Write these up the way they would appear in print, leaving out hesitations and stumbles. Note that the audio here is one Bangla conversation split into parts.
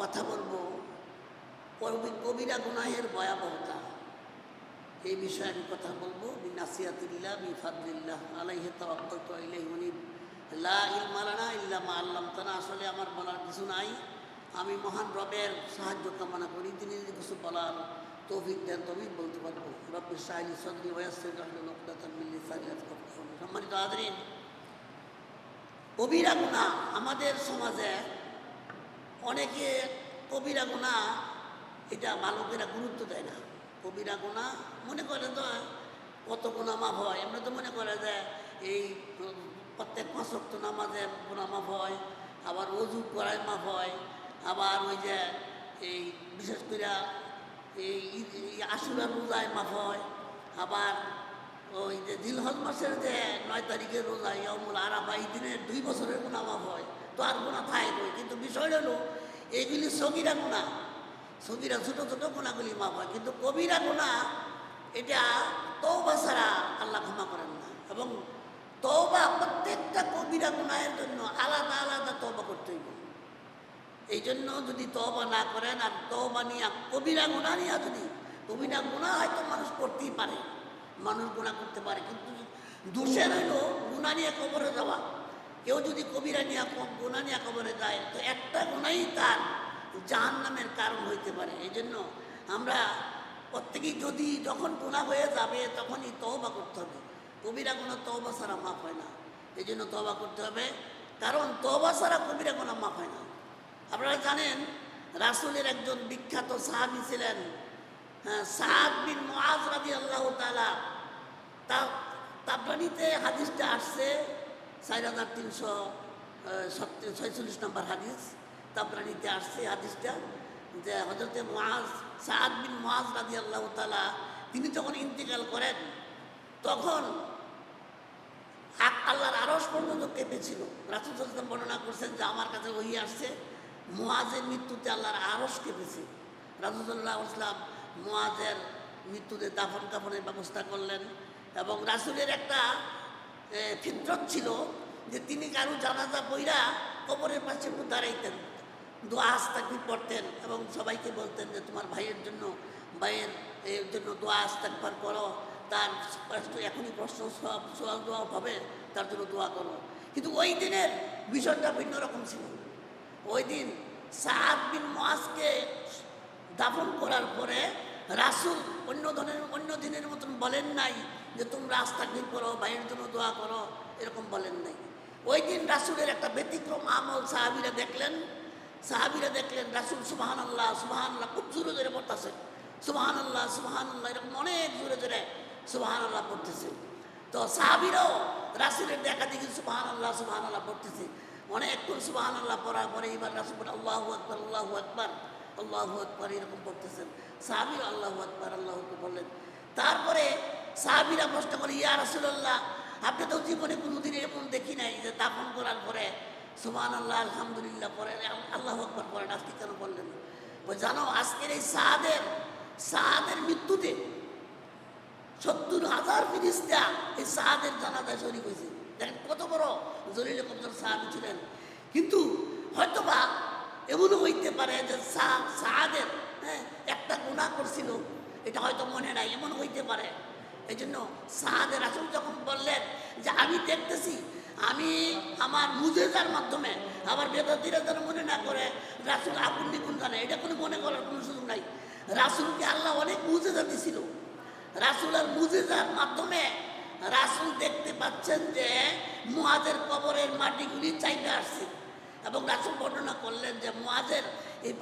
কথা বলবো কবিরা গুনাহের ভয়াবহতা, এই বিষয়ে আমি কথা বলবো। বিনাসিয়াতিল্লাহ বিফাদলিল্লাহ আলাইহি তাওয়াক্কালতু ওয়া ইলাইহি উনীব। লা ইলমা লানা ইল্লা মা আল্লামতানা। আসলে আমার বলার কিছু নাই, আমি মহান রবের সাহায্য কামনা করি। তিনি যদি কিছু বলার তৌফিক দেন তবেই বলতে পারবো। রব্বি ইশরাহ লি সাদরি ওয়া ইয়াসসির লি আমরি উকদাতাম মিন লিসানি ইয়াফকাহু কওলি। সম্মানিত হাজরিন, কবিরা গুনাহ আমাদের সমাজে অনেকে কবিরা গুনাহ এটা বালকেরা গুরুত্ব দেয় না। কবিরা গুনাহ মনে করে তো কত গুনাহ মাফ হয়, এমনি তো মনে করে যে এই প্রত্যেক 5 ওয়াক্ত নামাজে গুনাহ মাফ হয়, আবার ওযু করায় মাফ হয়, আবার ওই যে এই বিশেষ করে এই আশুরার রোজায় মাফ হয়, আবার ওই যে জিলহজ মাসের যে 9 তারিখের রোজা ইয়াউমুল আরাফা, এই দিনের 2 বছরের গুনাহ মাফ হয়। তো আর গুনাহ থাকবে, কিন্তু বিষয়টা হলো এইগুলি সগীরা গুনাহ, সগীরা ছোটো ছোটো গুনাহগুলি মাফ হয়, কিন্তু কবিরা গুনাহ এটা তওবা ছাড়া আল্লাহ ক্ষমা করেন না। এবং তওবা প্রত্যেকটা কবিরা গুনাহের জন্য আলাদা আলাদা তওবা করতে হইব। এই জন্য যদি তওবা না করেন আর তওবা নিয়ে কবিরা গুনাহ নিয়ে যদি কবিরা গুনাহ হয়তো মানুষ করতেই পারে, মানুষ গুনাহ করতে পারে, কিন্তু দোষের হইল গুনাহ নিয়ে কবরে যাওয়া। কেউ যদি কবিরা নিয়ে গুনাহ নিয়ে কবরে যায় তো একটা গুনাহই তার জাহান্নামের কারণ হইতে পারে। এই জন্য আমরা প্রত্যেকেই যদি যখন গুনাহ হয়ে যাবে তখনই তওবা করতে হবে। কবিরা গুনাহ তওবা ছাড়া মাফ হয় না, এই জন্য তওবা করতে হবে, কারণ তওবা ছাড়া কবিরা গুনাহ মাফ হয় না। আপনারা জানেন রাসূলের একজন বিখ্যাত সাহাবী ছিলেন সাদ বিন মুআজ রাদিয়াল্লাহু তাআলা। তাবরানীতে হাদিসটা আসছে 4346 নম্বর হাদিস, তাবরানীতে আসছে হাদিসটা, যে হযরতে মুআজ সাদ বিন মুআজ রাদিয়াল্লাহু তাআলা তিনি যখন ইন্তেকাল করেন তখন আল্লাহর আরশ পর্যন্ত কেঁপেছিল। রাসূল সাল্লাল্লাহু আলাইহি ওয়াসাল্লাম বর্ণনা করছেন যে আমার কাছে ওহী আসছে মুআজের মৃত্যুতে আল্লাহর আরশ কেঁপেছে। রাসূল সাল্লাল্লাহু আলাইহি ওয়াসাল্লাম মুআজের মৃত্যুতে দাফন কাফনের ব্যবস্থা করলেন। এবং রাসূলের একটা ফিতরত ছিল যে তিনি কারো জানাজা পড়া কবরের পাশে একটু দাঁড়াইতেন, দোয়া আস্তাগফির পড়তেন এবং সবাইকে বলতেন যে তোমার ভাইয়ের জন্য দোয়া আস্তাগফির করো, তার এখনই প্রশ্ন সওয়াল দোয়া হবে, তার জন্য দোয়া করো। কিন্তু ওই দিনের বিষয়টা ভিন্ন রকম ছিল। ওই দিন সাদ বিন মুআজকে দাফন করার পরে রাসূল অন্য দিনের মতন বলেন নাই যে তোমরা আস্তাগফির করো, ভাইয়ের জন্য দোয়া করো, এরকম বলেন নাই। ওই দিন রাসূলের একটা ব্যতিক্রম আমল সাহাবীরা দেখলেন রাসূল সুবহানাল্লাহ সুবহানাল্লাহ খুব জোরে জোরে পড়তেছে, সুবহানাল্লাহ সুবহানাল্লাহ এরকম অনেক জোরে জোরে সুবহানাল্লাহ পড়তেছে। তো সাহাবীরাও রাসূলের দেখা দেখি সুবহানাল্লাহ সুবহানাল্লাহ পড়তেছে। অনেকক্ষণ সুবহানাল্লাহ পড়ার পরে এবার রাসূল বলে আল্লাহু আকবার আল্লাহু আকবার আল্লাহু আকবার এরকম পড়তেছেন। সাহাবীরা আল্লাহু আকবার আল্লাহু আকবার বললেন। তারপরে সাহাবীরা প্রশ্ন করে ইয়া রাসূলুল্লাহ, আপনি তো জীবনে কোনোদিন এরকম দেখি নাই যে দাফন করার পরে সুবহানাল্লাহ আলহামদুলিল্লাহ পরে আল্লাহু আকবার পরে, আজকে কেন বললেন? জানো আজকের এই সাদের মৃত্যুতে 70,000 ফেরেশতা এই সাদের জানাজায় শরীক হয়েছে। দেখেন কত বড় জলিল কদর সাহাবী ছিলেন। কিন্তু হয়তোবা এমনও হইতে পারে যে সাদের একটা গুনাহ করছিল, এটা হয়তো মনে নাই, এমন হইতে পারে। এই জন্য সাদের রাসূল যখন বললেন যে আমি দেখতেছি, আমি আমার মুজিজার মাধ্যমে, আবার বেদাতীরা যেন মনে না করে রাসূল আগুন নিগুন জানে, এটা কোনো মনে করার কোনো সুযোগ নাই। রাসূলকে আল্লাহ অনেক মুজিজা দিছিল। রাসূলের মুজিজার মাধ্যমে রাসূল দেখতে পাচ্ছেন যে মুআজের কবরের মাটিগুলি চাইতে আসছে। এবং রাসূল বর্ণনা করলেন যে মুআজের এই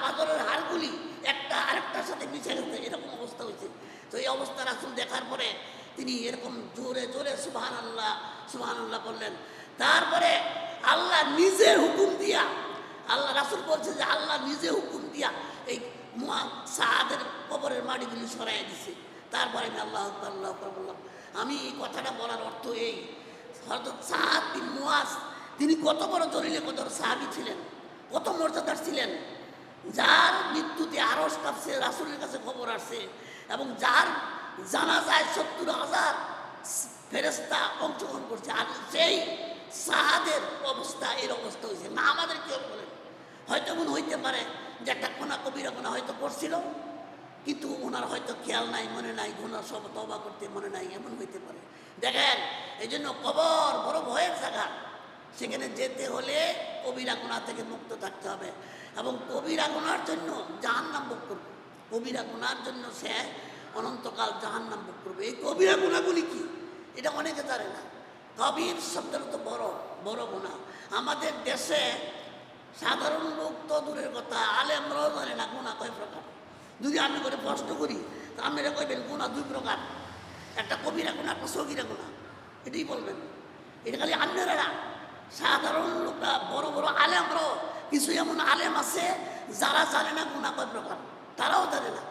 পাথরের হাড়গুলি একটা আরেকটার সাথে মিশে গেছে, এরকম অবস্থা হয়েছে। তো এই অবস্থা রাসূল দেখার পরে তিনি এরকম জোরে জোরে সুবহানাল্লাহ সুবহানাল্লাহ বললেন। তারপরে আল্লাহ নিজে হুকুম দিয়া, আল্লাহ রাসূল বলছে যে আল্লাহ নিজে হুকুম দিয়া এই সাদের কবরের মাটিগুলি সরাই দিছে। তারপরে আমি আল্লাহু আকবার আল্লাহু আকবার বললাম। আমি এই কথাটা বলার অর্থ এই, হযরত সাদ বিন মুআজ তিনি কত বড় জলিলে কদর সাহাবী ছিলেন, কত মর্যাদার ছিলেন, যার মৃত্যুতে আরশ কাঁপছে, রাসূলের কাছে খবর আসছে, এবং যার জানাজায় 70,000 ফেরেশতা অংশগ্রহণ করছে। আর সেই সাদের অবস্থা এর অবস্থা হয়েছে না, আমাদের কেউ বলেন হয়তো এমন হইতে পারে যে একটা কোনা কবিরা গুণা হয়তো করছিল, কিন্তু ওনার হয়তো খেয়াল নাই, মনে নাই, গুণা সব তওবা করতে মনে নাই, এমন হইতে পারে। দেখেন, এই জন্য কবর বড় ভয়ের জায়গা। সেখানে যেতে হলে কবিরা গুনাহ থেকে মুক্ত থাকতে হবে, এবং কবিরা গুনার জন্য জাহান্নাম ভোগ করবে। কবিরা গুনার জন্য সে অনন্তকাল জাহান্নাম ভোগ করবে। এই কবিরা গুনাহগুলি কি, এটা অনেকে জানে না। কবির শব্দের তো বড় বড় গুনাহ। আমাদের দেশে সাধারণ লোক তো দূরের কথা, আলেমরাও জানে না গুনাহ কয় প্রকার। যদি আমি করে প্রশ্ন করি, তা আপনারা কইবেন গুনাহ দুই প্রকার, একটা কবিরা গুনাহ, একটা সগীরা গুনাহ, এটাই বলবেন। এটা খালি আপনারা না, সাধারণ লোকরা, বড় বড় আলেমরাও, কিছু এমন আলেম আছে যারা জানে না গুনাহ কয় প্রকার, তারাও জানে না।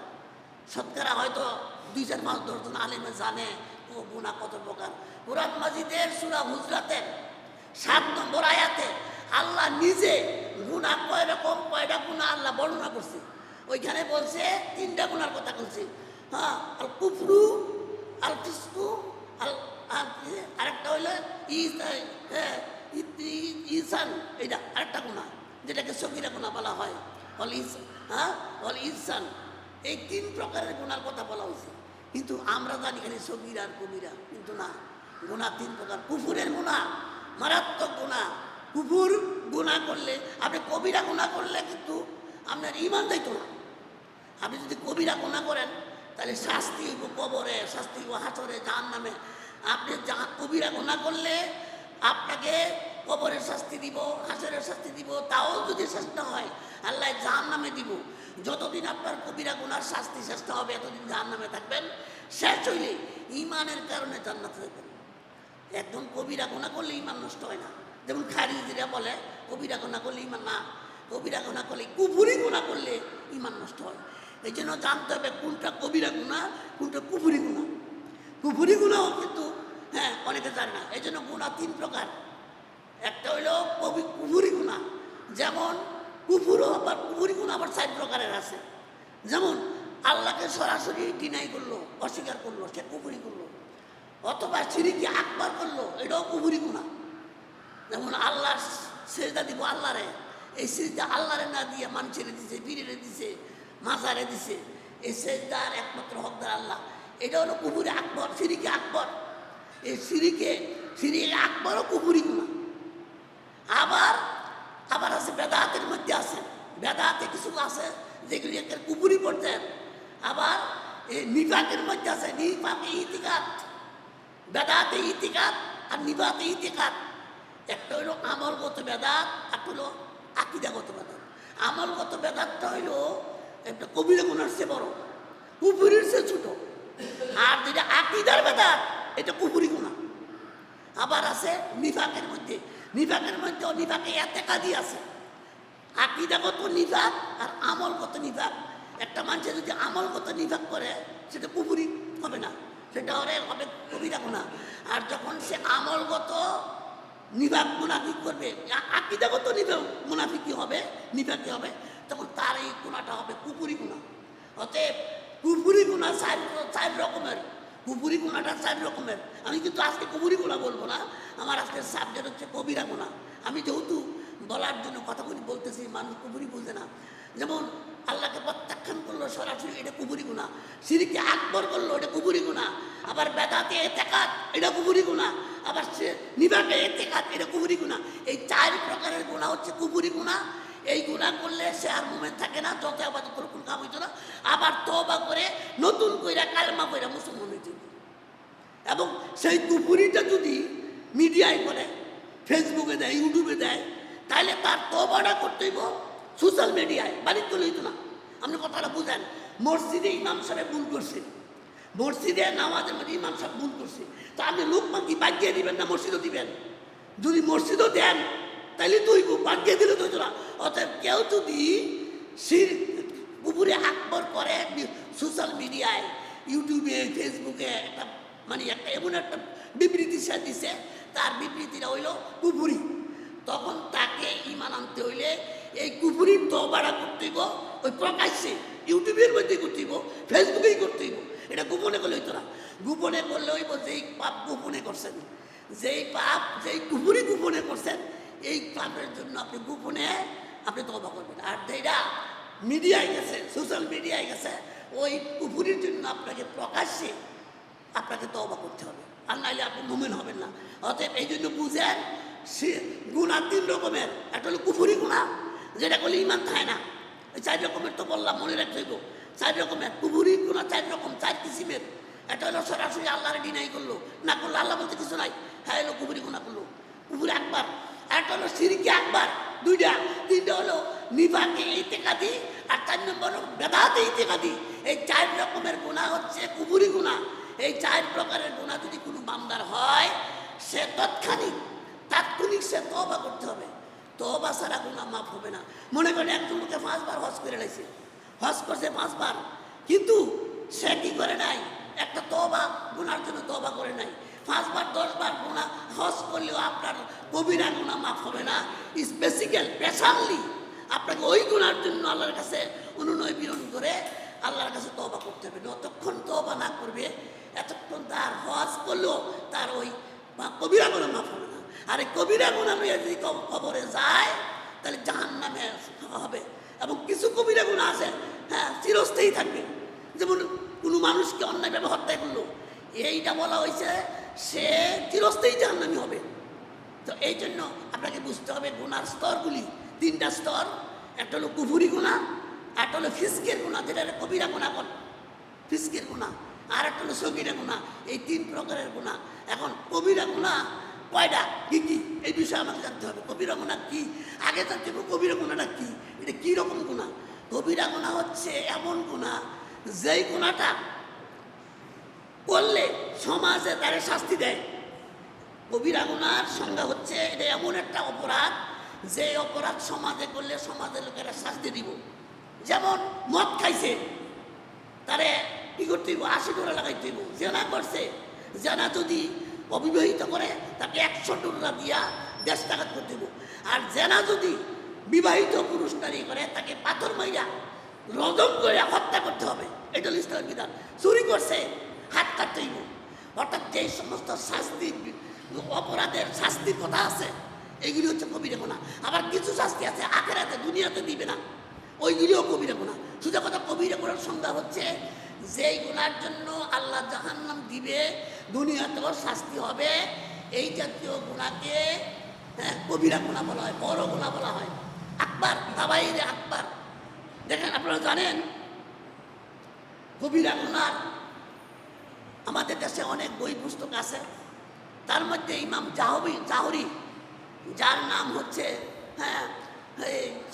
শতকরা হয়তো 2, 4, 5, 10 জন আলেমে জানে ও গুনাহ কত প্রকার। কুরআন মাজিদের সূরা হুজরাতের 7 নম্বর আয়াতে আল্লাহ নিজে গুনাহ কয় রকম, কয়টা গুনাহ আল্লাহ বর্ণনা করছে। ওইখানে বলছে 3টা গুনার কথা বলছে। হ্যাঁ, আল কুফরু, আল ফিসকু, আরেকটা হইলো ইসান, এইটা আরেকটা গুনাহ, যেটাকে সগীরা গুনাহ বলা হয়। অল ইসান, এই 3 প্রকারের গুনার কথা বলা হয়েছে। কিন্তু আমরা জানি খালি সগীরা আর কবিরা, কিন্তু না, গুনাহ 3 প্রকার। কুফুরের গুনাহ মারাত্মক গুনাহ। কুফুর গুনাহ করলে, আপনি কবিরা গুনাহ করলে কিন্তু আপনার ঈমান যাইতো না। আপনি যদি কবিরা গুনাহ করেন তাহলে শাস্তি হইব কবরে, শাস্তি হইব হাসরে, জাহান্নামে। আপনি কবিরা গুনাহ করলে আপনাকে কবরের শাস্তি দিব, হাসরের শাস্তি দিব। তাও যদি শেষ না হয়, আল্লাহ জাহান্নামে দিব। যতদিন আপনার কবিরা গুনার শাস্তি শেষ না হবে, এতদিন জাহান্নামে থাকবেন। শেষ হইলে ঈমানের কারণে জান্নাতে যাবেন। একদম কবিরা গুনাহ করলে ঈমান নষ্ট হয় না। যেমন খারিজিরা বলে কবিরা গুনাহ করলে ঈমান না, কবিরা গুনাহ করলে, কুফরি গুনাহ করলে ঈমান নষ্ট হয়। এই জন্য জানতে হবে কোনটা কবিরা গুনাহ, কোনটা কুফরি গুনাহ। কুফরি গুনাহ কিন্তু অনেকে জানে না। এই জন্য গুনাহ 3 প্রকার। একটা হইল কুফরি গুনাহ, যেমন কুফুরও আবার কুফরি গুনাহ আবার 4 প্রকারের আছে। যেমন আল্লাহকে সরাসরি ডিনাই করলো, অস্বীকার করলো, সে কুফরি করলো। অথবা শিরকে আকবার করলো, এটাও কুফরি গুনাহ। যেমন আল্লাহ সেজদা দিব আল্লাহরে, এই সেজদা আল্লাহরে না দিয়ে মানুষের দিছে, বীরের দিছে, মাজারে দিছে। এই সেজদার একমাত্র হকদার আল্লাহ। এটা হলো কুফরি আকবর, শিরকে আকবর। এই শিরকে আকবরও কুফরি গুনাহ। আবার আবার আছে বেদাতের মধ্যে আছে, বেদাতে কিছু আছে যেগুলি একটা কুফরি পর্যায়ের। আবার এই নিফাকের মধ্যে আছে, নিফাকে ইতিকাদ, বেদাতে ইতিকাদ আর নিফাতে ইতিকাদ। একটা হইল আমলগত বেদাত, একটা হইল আকীদাগত বেদাত। আমলগত বেদাতটা হইল একটা কবিরা গুনার চেয়ে বড়, কুফরির চেয়ে ছোট। আর যেটা আকীদার বেদাত, এটা কুফরি গুনাহ। আবার আছে নিফাকের মধ্যে, নিফাকের মধ্যেও নিফাকে ইতিকাদি আছে, আকীদাগত নিফাক আর আমলগত নিফাক। একটা মানুষ যদি আমলগত নিফাক করে, সেটা কুফরি হবে না, সেটা হবে কবিরা গুনাহ। আর যখন সে আমলগত নিফাক মুনাফিক করবে, আকীদাগত নিফাক মুনাফিকি হবে, নিফাকি হবে, তখন তার এই গুনাহটা হবে কুফরি গুনাহ। অতএব কুফরি গুনাহ 4 রকমের। কুফরি গুনাহটা 4 রকমের। আমি কিন্তু আজকে কুফরি গুনাহ বলবো না, আমার আজকের সাবজেক্ট হচ্ছে কবিরা গুনাহ। আমি যেহেতু বলার জন্য কথাগুলি বলতেছি, মানুষ কুফরি বুঝে না। যেমন আল্লাহকে প্রত্যাখ্যান করলো সরাসরি, এটা কুফরি গুনাহ। শিরকে আকবর করলো, এটা কুফরি গুনাহ। আবার বেদাতে ইতিকাদ, এটা কুফরি গুনাহ। আবার সে নিফাকে ইতিকাদ, এটা কুফরি গুনাহ। এই 4 প্রকারের গুনাহ হচ্ছে কুফরি গুনাহ। এই গুনাহ করলে সে আর মুমিন থাকে না, যত আবাদত করে কোনো কাম হইতো না। আবার তওবা করে নতুন কইরা কালেমা পড়া মুসলমান হইতে হবে। এবং সেই কুফরিটা যদি মিডিয়ায় করে, ফেসবুকে দেয়, ইউটিউবে দেয়, তাহলে তার তওবাটা করতে হইব সোশ্যাল মিডিয়ায়, বাড়িতে লইতো না। আপনি কথাটা বুঝেন। মসজিদে ইমাম সাহেব ভুল করছে, মসজিদে নামাজের মধ্যে ইমাম সাহেব ভুল করছে, তা আপনি লোকমান কি বাগিয়ে দিবেন না মসজিদও দিবেন? যদি মসজিদও দেন তাহলে তুই বাগিয়ে দিলে তো হইতো না। অতএব কেউ যদি কুফরি আকবর করে সোশ্যাল মিডিয়ায়, ইউটিউবে, ফেসবুকে একটা একটা এমন একটা বিবৃতি সে দিছে, তার বিবৃতিটা হইল কুফরি। তখন তাকে ঈমান আনতে হইলে এই কুফরির তওবাটা করতে হইব ওই প্রকাশ্যে, ইউটিউবের মধ্যে করতে হইব, ফেসবুকেই করতে হইব। এটা গোপনে করলে হইতো না। গোপনে করলে হইব যেই পাপ গোপনে করছেন, যেই পাপ, যেই কুফরি গোপনে করছেন, এই পাপের জন্য আপনি গোপনে আপনি তওবা করবেন। আর যেটা মিডিয়ায় গেছে, সোশ্যাল মিডিয়ায় গেছে, ওই কুফুরির জন্য আপনাকে প্রকাশ্যে আপনাকে তওবা করতে হবে, আর নাইলে আপনি মুমিন হবেন না। অতএব এই জন্য বুঝেন, সে গুণা 3 রকমের। একটা হলো কুফুরি গুণা, যেটা করলে ইমান থাকে না। এই 4 রকমের তো বললাম, মনে রাখতে হইব। 4 রকমের কুফুরি গুণা, 4 রকম, 4 কিসিমের। একটা হলো সরাসরি আল্লাহরে ডিনাই করলো, না করলো আল্লাহ বলতে কিছু নাই, হ্যাঁ এলো কুফুরি গুণা করলো, কুফুরি আকবার। একটা হলো শিরকে আকবার, 2টা। 3টা হলো নিফাকে ইতিকাদি, আর 4 নম্বর বেদাতে ইতিকাদি। এই 4 রকমের গুণা হচ্ছে কুফুরি গুণা। এই 4 প্রকারের গুণা যদি কোনো বান্দার হয়, সে তাৎক্ষণিক সে তওবা করতে হবে। তওবা ছাড়া গুণা মাফ হবে না। মনে করেন একজন লোকে 5 বার হজ করে লাইছে, হজ করছে 5 বার, কিন্তু সে কি করে নাই, একটা তওবা গুনার জন্য তওবা করে নাই। 5 বার 10 বার গুনাহ হজ করলেও আপনার কবিরা গুনাহ মাফ হবে না। স্পেশালি আপনাকে ওই গুনার জন্য আল্লাহর কাছে অনুনয় বিনয় করে আল্লাহর কাছে তওবা করতে হবে। যতক্ষণ তওবা না করবে, এতক্ষণ তার হজ করলেও তার ওই কবিরা গুনাহ মাফ হবে না। আর এই কবিরা গুনাহ নিয়ে যদি কবরে যায়, তাহলে জাহান্নামে হবে। এবং কিছু কবিরা গুনাহ আছে, হ্যাঁ, চিরস্থায়ী থাকবে। যেমন কোনো মানুষকে অন্যায়ভাবে হত্যা করলো, এইটা বলা হয়েছে সে চিরস্থায়ী জাহান্নামী হবে। তো এই জন্য আপনাকে বুঝতে হবে গুনার স্তরগুলি 3টা স্তর। একটা হলো কুফুরি গুনাহ, একটা হলো ফিসকের গুনাহ, যেটা কবিরা গুনাহ বল, ফিসকের গুনাহ, আর একটা হলো সগীরা গুনাহ। এই 3 প্রকারের গুনাহ। এখন কবিরা গুনাহ কয়টা, কি কি, এই বিষয়ে আমাকে জানতে হবে। কবিরা গুনাহ কি, আগে জানতে হবে কবিরা গুনাহটা কি, এটা কি রকম গুনাহ। কবিরা গুনাহ হচ্ছে এমন গুনাহ, যেই গুনাহটা করলে সমাজে তারে শাস্তি দেয়। কবিরা গুনার সংজ্ঞা হচ্ছে, এটা এমন একটা অপরাধ, যে অপরাধ সমাজে করলে সমাজের লোকেরা শাস্তি দিব। যেমন মদ খাইছে, তারে কি করতে হইব, 80 ডোরা লাগাইতে হইব। জেনা করছে, জেনা যদি অবিবাহিত করে, তাকে 100 ডোরা দিয়া দেশ টাকাত করতে হইব। আর জেনা যদি বিবাহিত পুরুষ নারী করে, তাকে পাথর মাইরা রজম করে হত্যা করতে হবে। এটা হলো ইসলামের বিধান। চুরি করছে, হাত কাটতে হইব। অর্থাৎ যেই সমস্ত শাস্তি, অপরাধের শাস্তির কথা আছে, এইগুলি হচ্ছে কবিরা গুনাহ। আবার কিছু শাস্তি আছে আখিরাতে, দুনিয়াতে দিবে না, ওইগুলিও কবিরা গুনাহ। সোজা কথা, কবিরা গুনার সংজ্ঞা হচ্ছে যেই গুনার জন্য আল্লাহ জাহান্নাম দিবে, দুনিয়াতেও শাস্তি হবে, এই জাতীয় গুনাহকে কবিরা গুনাহ বলা হয়, বড় গুনাহ বলা হয়। আকবার, কাবাইরে আকবার। দেখেন, আপনারা জানেন কবিরা গুনার আমাদের দেশে অনেক বই পুস্তক আছে। তার মধ্যে ইমাম জাহরি, যার নাম হচ্ছে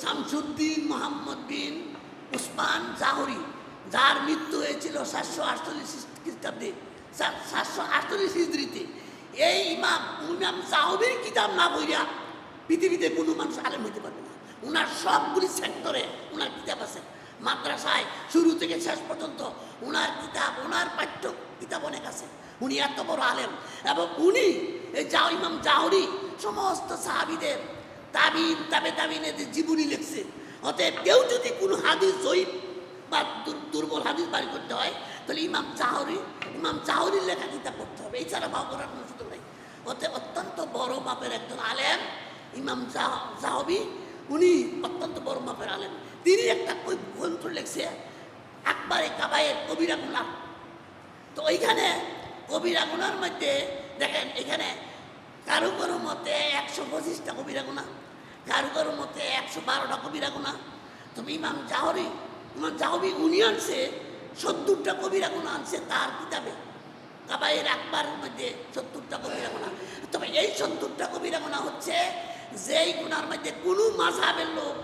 শামসুদ্দিন মোহাম্মদ বিন উসমান জাহরি, যার মৃত্যু হয়েছিল 748 খ্রিস্টাব্দে, 748 হিজরিতে। এই ইমাম জাহরির কিতাব না বইরা পৃথিবীতে কোনো মানুষ আলেম হইতে পারবে না। ওনার সবগুলি সেক্টরে ওনার কিতাব আছে। মাদ্রাসায় শুরু থেকে শেষ পর্যন্ত ওনার কিতাব, ওনার পাঠ্য কিতাব অনেক আছে। উনি এত বড় আলেম, এবং উনি এই ইমাম জাহরি সমস্ত সাহাবীদের তাবিনের জীবনী লিখছে। অতএব কেউ যদি কোনো হাদিস জয়ীফ বা দুর্বল হাদিস বাড়ি করতে হয়, তাহলে ইমাম জাহরির লেখা কিতাব পড়তে হবে, এছাড়া ভাব করার কোনো সুযোগ নেই। অতএব অত্যন্ত বড় মাপের একজন আলেম ইমাম জাহরি, উনি অত্যন্ত বড় মাপের আলেম। তিনি একটা গ্রন্থ লিখছে, আকবারে কাবায়ের, কবিরা গুনাহ। তো এইখানে কবিরা গুনার মধ্যে দেখেন, এখানে কারো কারো মতে 125টা কবিরা গুনাহ, কারো কারো মতে 112টা কবিরা গুনাহ। তবে ইমাম জাহরি উনি আনছে 70টা কবিরা গুনাহ আনছে তার কিতাবে। কাবায়ের আকবারের মধ্যে 70টা কবিরা গুনাহ। তবে এই 70টা কবিরা গুনাহ হচ্ছে যেই গুনার মধ্যে কোনো মাযহাবের লোক,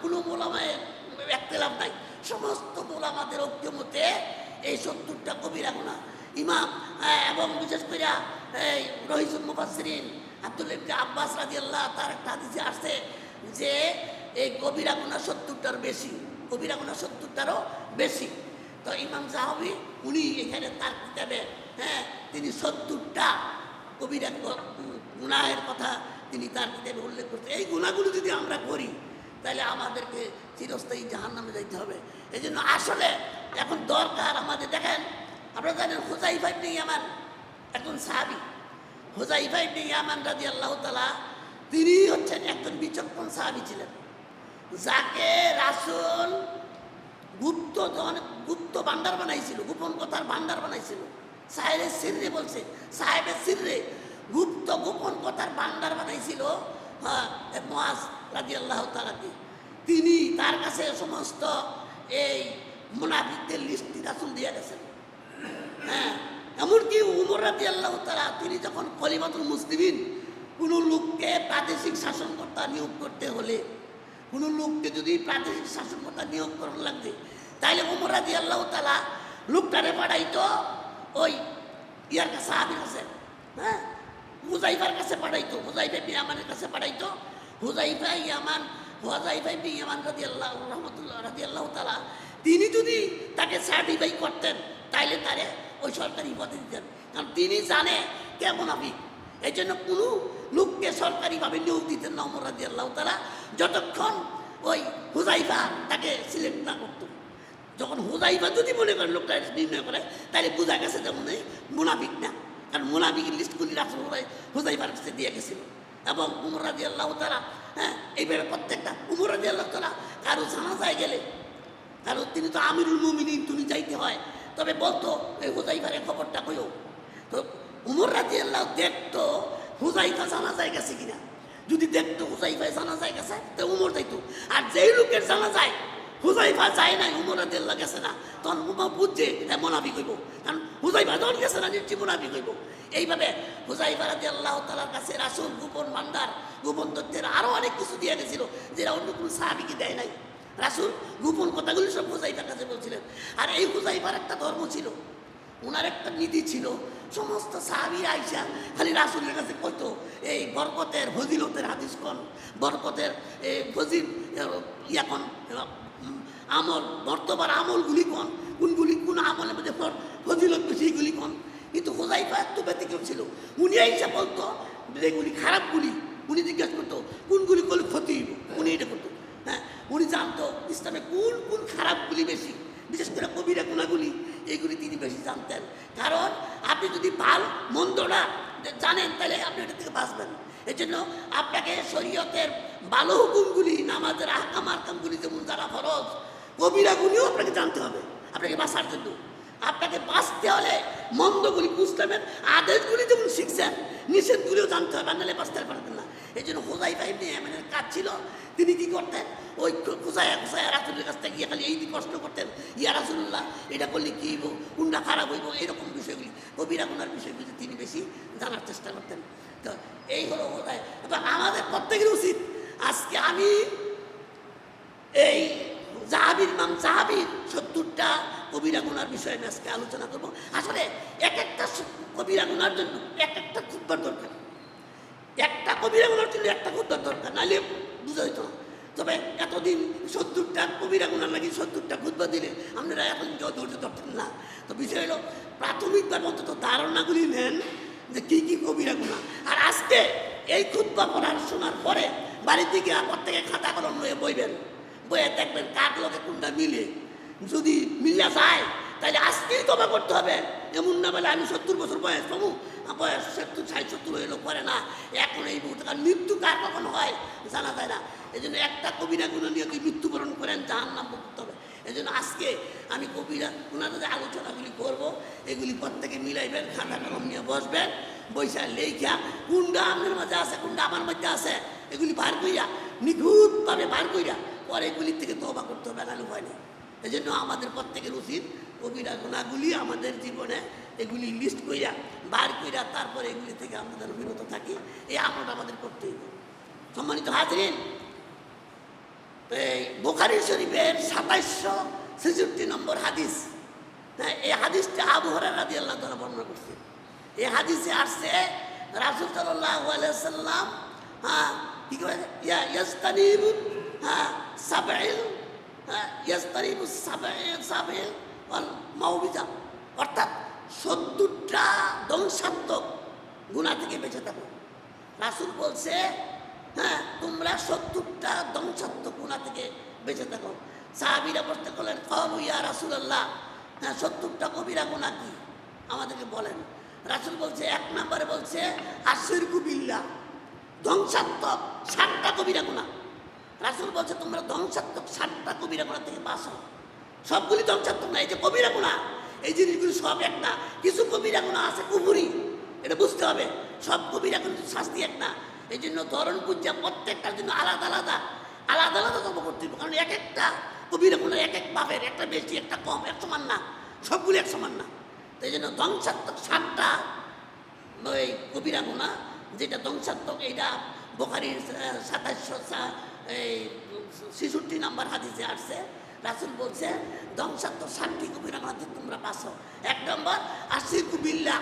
কোনো ওলামায়ের ইখতিলাফ নাই, সমস্ত ওলামাদের ঐক্যমতে এই 70টা কবিরা গুনাহ। ইমাম এবং বিশেষ করে রহিসুল মুফাসসিরিন আব্দুল্লাহ ইবনে আব্বাস রাদিয়াল্লাহু তার একটা হাদিসে আসছে যে এই কবিরা গুনাহ 70টার বেশি, কবিরা গুনাহ 70টারও বেশি। তো ইমাম জাহরি উনি এখানে তার কিতাবে তিনি 70টা কবিরা গুনাহের কথা তিনি তার কিতাবে উল্লেখ করতে। এই গুনাহগুলো যদি আমরা করি, তাহলে আমাদেরকে চিরস্থায়ী জাহান্নামে যাইতে হবে। এই জন্য আসলে এখন দরকার আমাদের, দেখেন আপনারা জানেন হুযায়ফা ইবনে ইয়ামান একজন সাহাবী, হুযায়ফা ইবনে ইয়ামান রাদিয়াল্লাহু তাআলা, তিনি হচ্ছেন একজন বিচক্ষণ সাহাবী ছিলেন। যাকে রাসূল গুপ্ত ভান্ডার বানাইছিল, গোপন কথার ভান্ডার বানাইছিল। সাহেবের সিররে বলছে, সাহেবের সিররে গোপন কথার ভান্ডার বানাইছিল মুআজ রাদিয়াল্লাহু তাআলা। তিনি তার কাছে সমস্ত এই মুনাফিকদের লিস্টটি রাসূল দিয়ে গেছেন। হ্যাঁ, এমনকি উমর রাদিয়াল্লাহু তাআলা তিনি যখন খলিফাতুল মুসলিমিন, কোনো লোককে প্রাদেশিক শাসনকর্তা নিয়োগ করতে হলে, কোনো লোককে যদি প্রাদেশিক শাসনকর্তা নিয়োগ করার লাগবে, তাইলে উমর রাদিয়াল্লাহু তাআলা লোকটারে পাঠাইতো ওই ইয়ার কাছে, সাহাবীর কাছে, হ্যাঁ, হুযাইফার কাছে পাঠাইতো, হুযাইফা ইবনে ইয়ামানের কাছে পাঠাইতো। হুযাইফা ইবনে ইয়ামান রাদিয়াল্লাহু তাআলা তিনি যদি তাকে সার্টিফাই করতেন, তাইলে তারে ওই সরকারি পদে দিতেন। কারণ তিনি জানে কে মুনাফিক। এই জন্য কোনো লোককে সরকারিভাবে নিয়োগ দিতেন না ওমর রাদিয়াল্লাহু তাআলা, যতক্ষণ ওই হুযাইফা তাকে সিলেক্ট না করতো। যখন হুযাইফা যদি মনে করেন লোকটা নির্ণয় করে, তাহলে বোঝা গেছে যেমন এই মুনাফিক না। কারণ মুনাফিকের লিস্টগুলি রাসূল হুযাইফার কাছে দিয়ে গেছিল। এবং উমর রাদিয়াল্লাহু তাআলা, হ্যাঁ, এইভাবে প্রত্যেকটা উমর রাদিয়াল্লাহু তাআলা কারো জানাজায় গেলে, কারণ তিনি তো আমিরুল মুমিনিন, তিনি যাইতে হয়, তবে বলতো এই হুযাইফারের খবরটা কইও। তো উমর রাদিয়াল্লাহু দেখতো হুযাইফা জানাজায় গেছে কিনা। যদি দেখতো হুযাইফা জানাজায় গেছে, তো উমর যাইতো। আর যেই লোকের জানাজায় হুযাইফা যায় নাই, উমর রাদিয়াল্লাহু গেছে না, তখন উমর বুঝছে মুনাফিক হইব। কারণ হুযাইফা যখন গেছে না, নিশ্চয়ই মুনাফিক হইব। এইভাবে হুযাইফা রাদিয়াল্লাহু তাআলার কাছে রাসূল গোপন ভান্ডার, গোপন তথ্যের আরও অনেক কিছু দিয়ে গেছিল, যেটা অন্য কোনো সাহাবীকে দেয় নাই। রাসূল গোপন কথাগুলি সব হুযাইফার কাছে বলছিলেন। আর এই হুযাইফার একটা ধর্ম ছিল, ওনার একটা নীতি ছিল। সমস্ত সাহাবীরা আইসা খালি রাসূলের কাছে কইতো এই বরকতের ফজিলতের হাদিস কোন, বরকতের ফজিল ইয়াকন আমল, বর্তমান আমলগুলি কোন আমলের মধ্যে ফজিলত বেশি, এইগুলি কোন। কিন্তু হুযাইফা একটু ব্যতিক্রম ছিল। উনি আইসা বলতো যেগুলি খারাপগুলি, উনি জিজ্ঞাসা করতো কোনগুলি করলে ক্ষতি হইব, উনি এটা করতো। হ্যাঁ, উনি জানতো ইসলামে কোন খারাপগুলি বেশি, বিশেষ করে কবিরা গুণাগুলি, এইগুলি তিনি বেশি জানতেন। কারণ আপনি যদি মন্দটা জানেন, তাহলে আপনি এটা থেকে বাঁচবেন। এই জন্য আপনাকে শরীয়তের ভালো হুকুমগুলি, নামাজের আহকামগুলি যেমন যারা ফরজ, কবিরাগুলিও আপনাকে জানতে হবে আপনাকে বাঁচার জন্য। আপনাকে বাঁচতে হলে মন্দগুলি বুঝতে হবেন, আদেশগুলি যেমন শিখছেন, নিষেধগুলিও জানতে হবে, নাহলে বাঁচতে পারবেন না। এই জন্য হুযাইফা ইবনে ইয়ামানের কাজ ছিল, তিনি কি করতেন, ওই খুঁজায়া রাসূলের কাছ থেকে গিয়ে খালি এই প্রশ্ন করতেন, ইয়া রাসূলুল্লাহ এটা করলে কী হইব, কোনটা খারাপ হইব, এরকম বিষয়গুলি, কবিরা গুনার বিষয়গুলি তিনি বেশি জানার চেষ্টা করতেন। তো এই হলো হুযাইফা। এবং আমাদের প্রত্যেকের উচিত, আজকে আমি এই ইমাম যাহাবীর ৭০টা কবিরা গুনার বিষয়ে আমি আজকে আলোচনা করব। আসলে এক একটা কবিরা গুনার জন্য এক একটা খুতবার দরকার, একটা কবিরা গুনার জন্য একটা খুতবার দরকার, নাহলে বুঝা হইতো না। তবে এতদিন ৭০টা কবিরা গুনার লাগি ৭০টা খুতবা দিলে আপনারা এখন ধৈর্য ধরতেন না। তো বিষয় হলো প্রাথমিকভাবে অন্তত ধারণাগুলি নেন যে কী কী কবিরা গুনাহ। আর আজকে এই খুতবা পড়ার শোনার পরে বাড়ির দিকে প্রত্যেকে খাতা কলম নিয়ে বইবেন, বইয়ে দেখবেন কার লোকে কোনটা মিলে। যদি মিলে যায় তাহলে আজকেই তবা করতে হবে। এমন না বলে আমি ৭০ বছর বয়স পাবো, বয়স ৬০-৭০ হইলো পরে না, এখন এই মুহূর্তে। কারণ মৃত্যু কার কখন হয় জানা যায় না। এই জন্য একটা কবিরা গুণা নিয়ে তুই মৃত্যুবরণ করেন, জাহান্নাম করতে হবে। এই জন্য আজকে আমি কবিরা গুণার যে আলোচনাগুলি করবো, এগুলি প্রত্যেকে মিলাইবেন, খাতা কলম নিয়ে বসবেন, বৈশা লেখা কোনটা আপনার মাঝে আছে, কোনটা আমার মধ্যে আছে, এগুলি বার কইরা নিখুঁতভাবে বার কইরা পরে এগুলির থেকে তওবা করতে হবে, নাহলে উপায় নেই। এই জন্য আমাদের প্রত্যেকের উচিত কবিরা গুণাগুলি আমাদের জীবনে এগুলি লিস্ট কইরা বার কইরা তারপরে এগুলি থেকে আমরা যেন বিরত থাকি, এই আমলটা আমাদের করতেই হবে। সম্মানিত হাজরিন, এই বুখারী শরীফের ২৭৬৬ নম্বর হাদিস, হ্যাঁ, এই হাদিসটা আবু হুরায়রা রাদিয়াল্লাহু তাআলা বর্ণনা করছে। এই হাদিসে আসছে রাসূল সাল্লাল্লাহু আলাইহি ওয়াসাল্লাম কি করে ইয়াস্তানিবু সাবঈল ইয়াস্তানিবু সাবঈল ওয়াল মাউবিজা, অর্থাৎ ৭০টা ধ্বংসাত্মক গুনাহ থেকে বেঁচে থাকো। রাসূল বলছে, হ্যাঁ, তোমরা ৭০টা ধ্বংসাত্মক গুনাহ থেকে বেঁচে থাকো। সাহাবীরা প্রশ্ন করলেন, ক্বালু ইয়া রাসূলুল্লাহ, হ্যাঁ, ৭০টা কবিরা গুনাহ কি আমাদেরকে বলেন। রাসূল বলছে, এক নম্বরে বলছে আশিরকু বিল্লাহ, ধ্বংসাত্মক ৭টা কবিরা গুনাহ। রাসূল বলছে তোমরা ধ্বংসাত্মক 7টা কবিরা গুনাহ থেকে বাঁচো। সবগুলি ধ্বংসাত্মক না, এই যে কবিরা গুনাহ, এই জিনিসগুলি সব এক না। কিছু কবিরা গুনাহ আছে কুফরি, এটা বুঝতে হবে। সব কবিরা কিন্তু শাস্তি এক না। এই জন্য ধরন পূজা প্রত্যেকটার জন্য আলাদা আলাদা আলাদা আলাদা তবা করতে হবে। কারণ এক একটা কবিরা গুনাহ এক এক পাপের, একটা বেশি একটা কম, এক সমান না, সবগুলি এক সমান না। তো এই জন্য ধ্বংসাত্মক 7টা ওই কবিরা গুনাহ, যেটা ধ্বংসাত্মক, এইটা বুখারীর 67 নম্বর হাদিসে আসছে। রাসূল বলছে ধ্বংসাত্মক 7টি কবিরা গুনাহ থেকে তোমরা বাঁচো। 1 নম্বর আশিরকু বিল্লাহ,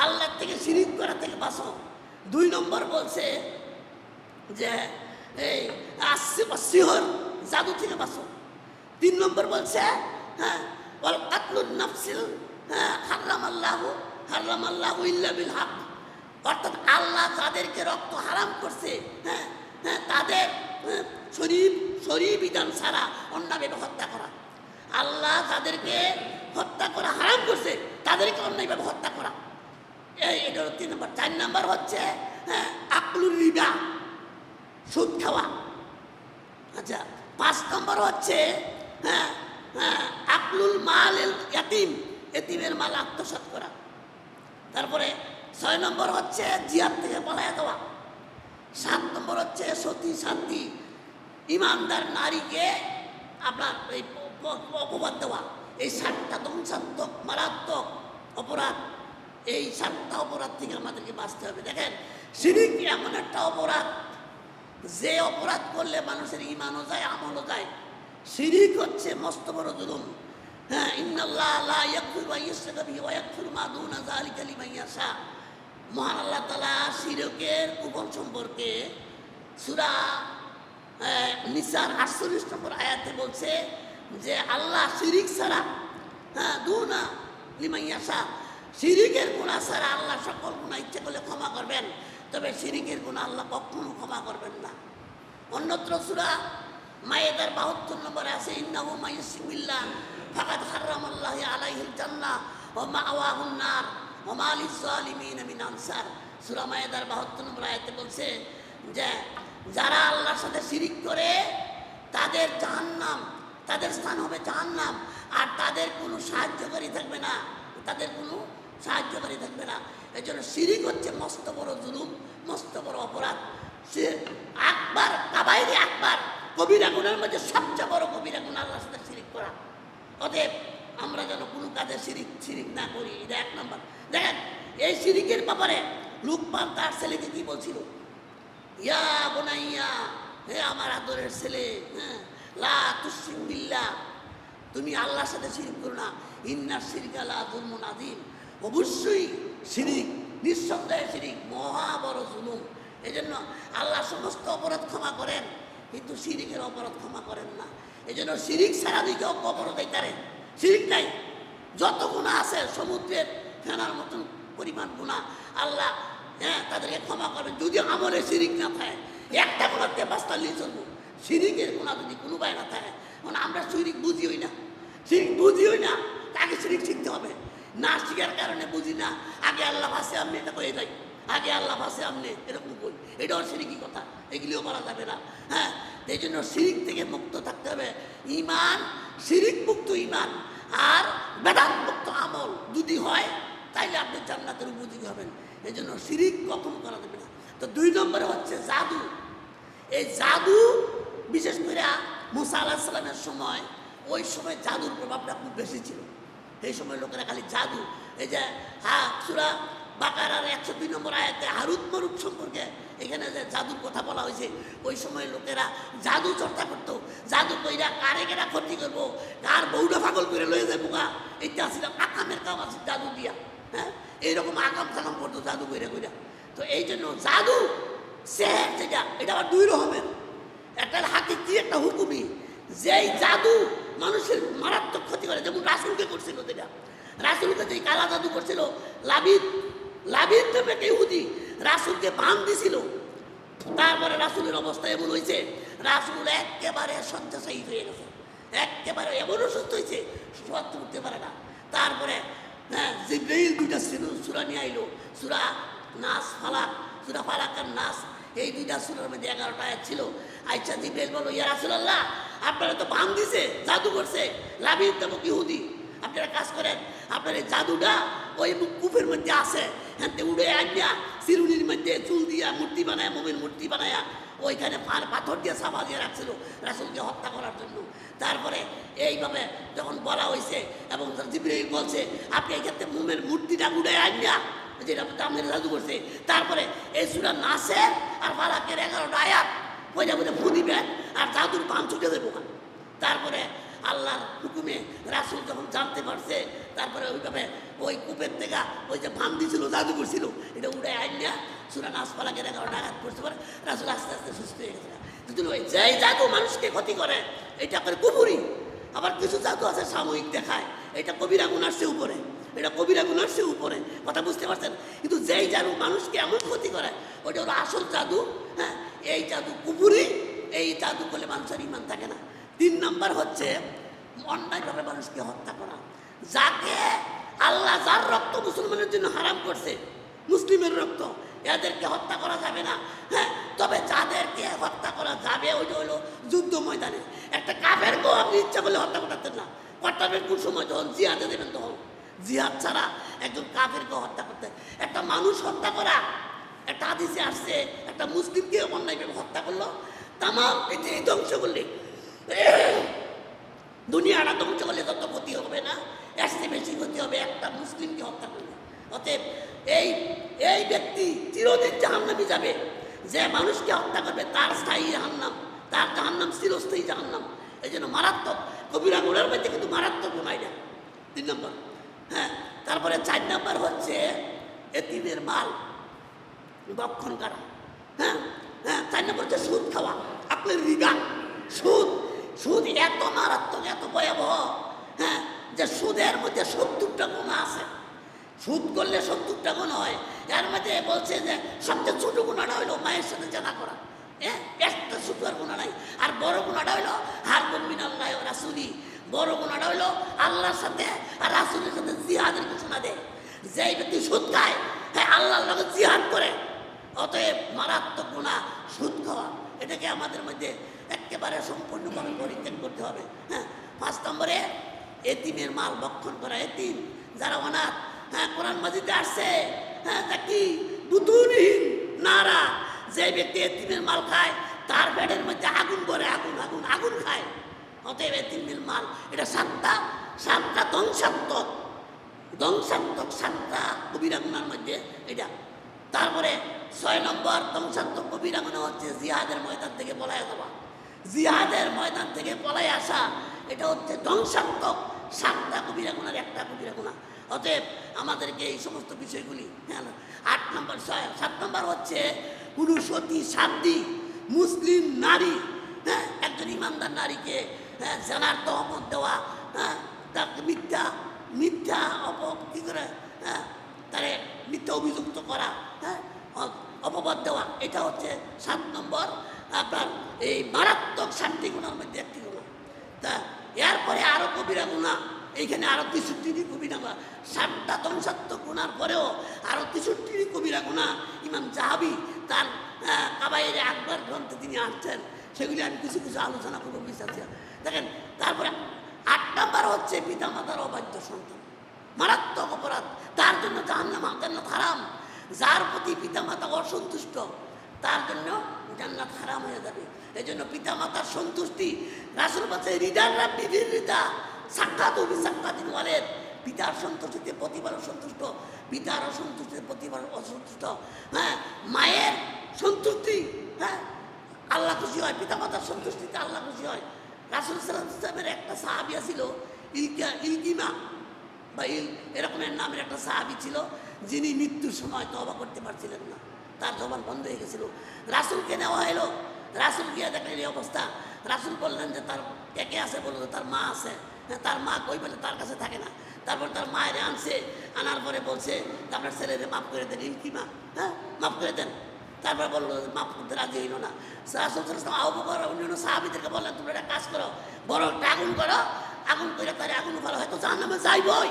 আল্লাহ থেকে শিরিক করা থেকে বাঁচো। 2 নম্বর বলছে যে এই সিহর, জাদু থেকে বাঁচো। 3 নম্বর বলছে হ্যাঁ ওয়াল কাতলুন নাফসিল হারামাল্লাহু ইল্লা বিল হক, অর্থাৎ আল্লাহ যাদেরকে রক্ত হারাম করছে, হ্যাঁ হ্যাঁ তাদের শরীর বিধান ছাড়া অন্যায়ভাবে হত্যা করা। আল্লাহ যাদেরকে হত্যা করা হারাম করছে তাদেরকে অন্যায়ভাবে হত্যা করা, এটা হলো 3 নম্বর। 4 নম্বর হচ্ছে হ্যাঁ আকলুর রিবা, সুদ খাওয়া। আচ্ছা, 5 নম্বর হচ্ছে হ্যাঁ হ্যাঁ আকলুল মাল ইয়াতিম, এতিমের মাল আত্মসাৎ করা। তারপরে 6 নম্বর হচ্ছে জিহাদ থেকে পালায়া দেওয়া। 7 নম্বর হচ্ছে সতী শান্তি, ইমানদার নারীকে আপনার এই অপবাদ দেওয়া। এই 7টা ধ্বংসাত্মক মারাত্মক অপরাধ। এই 7টা অপরাধ থেকে আমাদেরকে বাঁচতে হবে। দেখেন, শিরক এমন একটা অপরাধ, যে অপরাধ করলে মানুষের ঈমানও যায়, আমলও যায়। শিরক হচ্ছে মস্ত বড় জুলুম। হ্যাঁ, ইন্নাল্লাহ লা ইয়াগফিরু আন ইউশরাকা বিহি ওয়া ইয়াগফিরু মা দুনা যালিকা লিমান ইয়াশা। মহান আল্লাহ তাআলা শিরকের উপর সম্পর্কে সূরা নিসার 48 নম্বর আয়াতে বলছে যে আল্লাহ শিরিক ছাড়া হ্যাঁ দুনা লিমান ইয়াশা, শিরিকের গুনাহ ছাড়া আল্লাহ সকল গুনাহ ইচ্ছে করলে ক্ষমা করবেন, তবে শিরিকের গুনাহ আল্লাহ কখনো ক্ষমা করবেন না। অন্যত্র সূরা মায়েদার 72 নম্বরে আছে ইন্নাহু মাইয়ুশরিক বিল্লাহ ফাকাদ হারামাল্লাহু আলাইহিল জান্নাহ ওয়া মাওয়াহুন নার ওয়া মা লিয-যালিমিন মিন আনসার। সূরা মায়েদার 72 নম্বর আয়াতে বলছে যে যারা আল্লাহর সাথে শিরিক করে তাদের জাহান্নাম, তাদের স্থান হবে জাহান্নাম, আর তাদের কোনো সাহায্যকারী থাকবে না, তাদের কোনো সাহায্যকারী থাকবে না। এই জন্য শিরিক হচ্ছে মস্ত বড় জুলুম, মস্ত বড় অপরাধ। সে আকবার, কাবাইরে আকবার, কবিরা গুনাহের মধ্যে সবচেয়ে বড় কবিরা গুনাহ আল্লাহর সাথে শিরিক করা। অতএব আমরা যেন কোনো কাজে শিরিক না করি, এটা 1 নম্বর। দেখেন, এই শিরিকের ব্যাপারে লুকমান তার ছেলেকে কি বলছিল? ইয়া বুনাইয়া, হে আমার আদরের ছেলে, হ্যাঁ লা তুশরিক বিল্লাহ, তুমি আল্লাহর সাথে শিরিক করো না। ইন্নাশ শিরকা লা যুলমুন আযীম, অবশ্যই শিরিক, নিঃসন্দেহে শিরিক মহা বড় জুলুম। এই জন্য আল্লাহ সমস্ত অপরাধ ক্ষমা করেন, কিন্তু শিরিকের অপরাধ ক্ষমা করেন না। এই জন্য শিরিক ছাড়া দিকে অপরাধ এইটারে শিরিক নাই। যত গুনাহ আছে সমুদ্রের ফেনার মতন পরিমাণ গুনাহ আল্লাহ হ্যাঁ তাদেরকে ক্ষমা করবেন যদি আমলে শিরিক না থাকে। একটা গুনাহকে বাস্তা নিয়ে চলবো, শিরিকের গুনাহ যদি কোনো ভাই না থাকে। মানে আমরা শিরিক বুঝিই না, শিরিক বুঝিই না, তাকে শিরিক শিখতে হবে। না শিখার কারণে বুঝি না, আগে আল্লাহ ভাসে আপনি এটা করে যাই, আগে আল্লাহ ভাসে আপনি এরকম বই, এটাও শিরিকি কথা, এগুলিও বলা যাবে না। হ্যাঁ, এই জন্য শিরিক থেকে মুক্ত থাকতে হবে। ইমান, শিরিক মুক্ত ইমান আর বেদাত মুক্ত আমল যদি হয় তাইলে আপনি জান্নাতের উপযোগী হবেন। এই জন্য শিরিক কখনো করা যাবে না। তো 2 নম্বরে হচ্ছে জাদু। এই জাদু বিশেষ করে মুসা আলাইহিস সালামের সময়, ওই সময় জাদুর প্রভাবটা খুব বেশি ছিল। এই সময় লোকেরা খালি জাদু, এই যে সূরা বাকারার 102 নম্বর আয়াতে হারুত মারুত সম্পর্কে এখানে যে জাদুর কথা বলা হয়েছে, ওই সময় লোকেরা জাদু চর্চা করতো। জাদু কইরা কারে কেরা ক্ষতি করবো, কার বউটা পাগল করে লয়ে যাবো গা, এটা ছিল আকামের কাম আছে জাদু দিয়া। হ্যাঁ, এইরকম আকাম সাকাম করতো জাদু কইরা কইরা। তো এই জন্য জাদু সেহের যেটা, এটা আবার 2 রকমের, একটা হাকিকি একটা হুকুমি। যেই জাদু মানুষের মারাত্মক ক্ষতি করে, যেমন রাসূলকে করছিল, যেটা রাসূলকে যেই কালা জাদু করছিল, লাবিদ নামে ইহুদি রাসূলকে বান দিছিল। তারপরে রাসূলের অবস্থা এমন হয়েছে, রাসূল একেবারে শয্যাশায়ী হয়ে গেছে, একেবারে এমন অসুস্থ হয়েছে, সহ্য করতে পারে না। তারপরে জিবরাইল 2টা সূরা নিয়ে আইলো, সূরা নাস ফালাক, সূরা ফালাক আর নাস, এই 2টা সূরার মধ্যে 11টা আয়াত ছিল। আচ্ছা জিব্রাইল বলল, ইয়া রাসূলুল্লাহ, আপনারা তো ভান দিছে, জাদু করছে, লাবিদ নামক ইহুদি, আপনারা কাজ করেন, আপনার এই জাদুটা ওই কূপের মধ্যে আছে, হ্যাঁ উড়ে আনিয়া চিরুনির মধ্যে চুল দিয়া মূর্তি বানায়, মোমের মূর্তি বানায়া ওইখানে পাথর দিয়ে চাপা দিয়ে রাখছিল রাসূলকে হত্যা করার জন্য। তারপরে এইভাবে যখন বলা হয়েছে এবং জিবরাইল বলছে আপনি এই ক্ষেত্রে মোমের মূর্তিটা উড়ে আনিয়া যেটা আপনার জাদু করছে, তারপরে এই সূরা নাসের আর ফালাকের 11টা আয়াত ওইটা বলে ফু দিবেন আর জাদুর পান ছুটে দেবো। তারপরে আল্লাহর হুকুমে রাসূল যখন জানতে পারছে, তারপরে ওইভাবে ওই কূপের থেকে ওই যে ভান দিছিল, জাদু করছিল, এটা উড়ে আইনা সূরা নাস ফালাকের 11টা আয়াত পড়তে পারে, রাসূল আস্তে আস্তে সুস্থ হয়ে গেছে। কিন্তু ওই যেই জাদু মানুষকে ক্ষতি করে এটা করে কুফরি। আবার কিছু জাদু আছে সাময়িক দেখায়, এটা কবিরা গুনার চেয়ে উপরে, এটা কবিরা গুনার চেয়ে উপরে, কথা বুঝতে পারছেন? কিন্তু যেই জাদু মানুষকে এমন ক্ষতি করে ওইটা হলো আসল জাদু। হ্যাঁ, এই জাদু কুফরি, এই জাদু করলে মানুষের ঈমান থাকে না। 3 নাম্বার হচ্ছে অন্যায়ভাবে মানুষকে হত্যা করা। যাকে আল্লাহ যার রক্ত মুসলমানের জন্য হারাম করছে, মুসলিমের রক্ত, এদেরকে হত্যা করা যাবে না। হ্যাঁ, তবে যাদেরকে হত্যা করা যাবে ওইটা হলো যুদ্ধ ময়দানে। একটা কাফেরকেও আপনি ইচ্ছা করলে হত্যা করতেন না, করতে কোন সময় যখন জিহাদে দেবেন তখন। জিহাদ ছাড়া একজন কাফেরকে হত্যা করতে, একটা মানুষ হত্যা করা, একটা হাদিসে আসছে একটা মুসলিমকে অন্যায়ভাবে হত্যা করলো, তামাম পৃথিবী ধ্বংস করলে, দুনিয়াটা ধ্বংস করলে যত ক্ষতি হবে না এর চেয়ে বেশি ক্ষতি হবে একটা মুসলিমকে হত্যা করলে। অতএব এই এই ব্যক্তি চিরদিন জাহান্নামে যাবে। যে মানুষকে হত্যা করবে তার স্থায়ী জাহান্নাম, তার জাহান্নাম চিরস্থায়ী জাহান্নাম। এই জন্য মারাত্মক কবিরা গুনার মধ্যে কিন্তু মারাত্মক গুনাহ এটা 3 নম্বর। হ্যাঁ, তারপরে 4 নম্বর হচ্ছে এতিমের মাল ভক্ষণ করা। হ্যাঁ হ্যাঁ, 4 নম্বর হচ্ছে সুদ খাওয়া, আপনার রিবা। সুদ সুদ এত মারাত্মক, এত ভয়াবহ, হ্যাঁ, যে সুদের মধ্যে 70টা গুনাহ আছে। সুদ করলে 70টা গুনাহ হয়। এর মধ্যে বলছে যে সবচেয়ে ছোট গুনাহটা হইলো মায়ের সাথে জানা করা। হ্যাঁ, একটা ছোট আর গুনাহ নাই। আর বড় গুনাহটা হইলো হারবুন মিনাল্লাহি ওয়া রাসূলি। বড় গুনাহটা হইলো আল্লাহর সাথে আর রাসূলের সাথে জিহাদের ঘোষণা দেয়। যেই ব্যক্তি সুদ খায়, হ্যাঁ, আল্লাহর লগে জিহাদ করে। অতএব মারাত্মক গুনাহ সুদ খাওয়া, এটাকে আমাদের মধ্যে একেবারে সম্পূর্ণভাবে পরিত্যাগ করতে হবে। হ্যাঁ, 5 নম্বরে এতিমের মাল ভক্ষণ করা। এতিম যারা অনাথ, হ্যাঁ, কোরআন মাজিদে আসছে, হ্যাঁ, তা কি বুতুনহীন নারা, যে ব্যক্তি এতিমের মাল খায় তার পেটের মধ্যে আগুন ভরে, আগুন আগুন আগুন খায়। অতএব এতিমের মাল এটা 7টা ধ্বংসাত্মক 7টা কবিরা গুনার মধ্যে এটা। তারপরে 6 নম্বর ধ্বংসাত্মক কবিরা গুনাহ হচ্ছে জিহাদের ময়দান থেকে পলায় যাওয়া। জিহাদের ময়দান থেকে পলায় আসা, এটা হচ্ছে ধ্বংসাত্মক 7টা কবিরা গুনার একটা কবিরা গুনাহ। অতএব আমাদেরকে এই সমস্ত বিষয়গুলি, হ্যাঁ, 8 নম্বর 7 নম্বর হচ্ছে কোনো সতী সাধ্বী মুসলিম নারী, হ্যাঁ, একজন ইমানদার নারীকে, হ্যাঁ, জানার তহমত দেওয়া, হ্যাঁ, তাকে মিথ্যা কি করে, হ্যাঁ, তারে মিথ্যা অভিযুক্ত করা, হ্যাঁ, অপবাদ দেওয়া, এটা হচ্ছে 7 নম্বর আপনার এই মারাত্মক 7টি গুণার মধ্যে একটি গুণা। তা এরপরে আরো কবিরা গুণা, এইখানে আরো 63টি কবিরা গুণা। 7টা ধ্বংসাত্মক গুণার পরেও আরো 63টি কবিরা গুণা ইমাম জাহাবি তার কাবায়েরে আকবর গ্রন্থে তিনি আসছেন। সেগুলি আমি কিছু কিছু আলোচনা করবো বিশ্বাসী। দেখেন, তারপরে 8 নম্বর হচ্ছে পিতামাতার অবাধ্য সন্তান, মারাত্মক অপরাধ, তার জন্য জাহান্নাম হারাম। যার প্রতি পিতামাতা অসন্তুষ্ট তার জন্য জান্নাত হারাম হয়ে যাবে। এই জন্য পিতামাতার সন্তুষ্টি, রাসূল বলছে রিদার রাব্বির রিদা সাক্ষাৎ বিসাক্ষাতিন ওয়ালিদ। পিতার সন্তুষ্টিতে প্রতিবার সন্তুষ্ট, পিতার অসন্তুষ্টিতে প্রতিবার অসন্তুষ্ট। হ্যাঁ, মায়ের সন্তুষ্টি, হ্যাঁ, আল্লাহ খুশি হয়, পিতামাতার সন্তুষ্টিতে আল্লাহ খুশি হয়। রাসূল সাল্লাল্লাহু আলাইহি ওয়াসাল্লামের একটা সাহাবিয়া ছিল, ইলকিমা বা এরকমের নামের একটা সাহাবি ছিল, যিনি মৃত্যুর সময় তওবা করতে পারছিলেন না, তার জবান বন্ধ হয়ে গেছিল। রাসূলকে নেওয়া হলো, রাসূল গিয়ে দেখলেন এই অবস্থা। রাসূল বললেন যে তার কে আছে, বলল তার মা আছে। তার মা কই বলে তার কাছে থাকে না। তারপর তার মায়ের আনছে, আনার পরে বলছে আপনার ছেলেরে মাফ করে দেন, ইলকিমা, হ্যাঁ, মাফ করে দেন। তারপর বললো মাফ করতে রাজি হইল না। আবু বকর অন্যান্য সাহাবীদেরকে বললেন তোমরা একটা কাজ করো, বড় একটা আগুন করো, আগুন করে তার আগুন ফেলা, হয়তো জাহান্নামে যাইবই,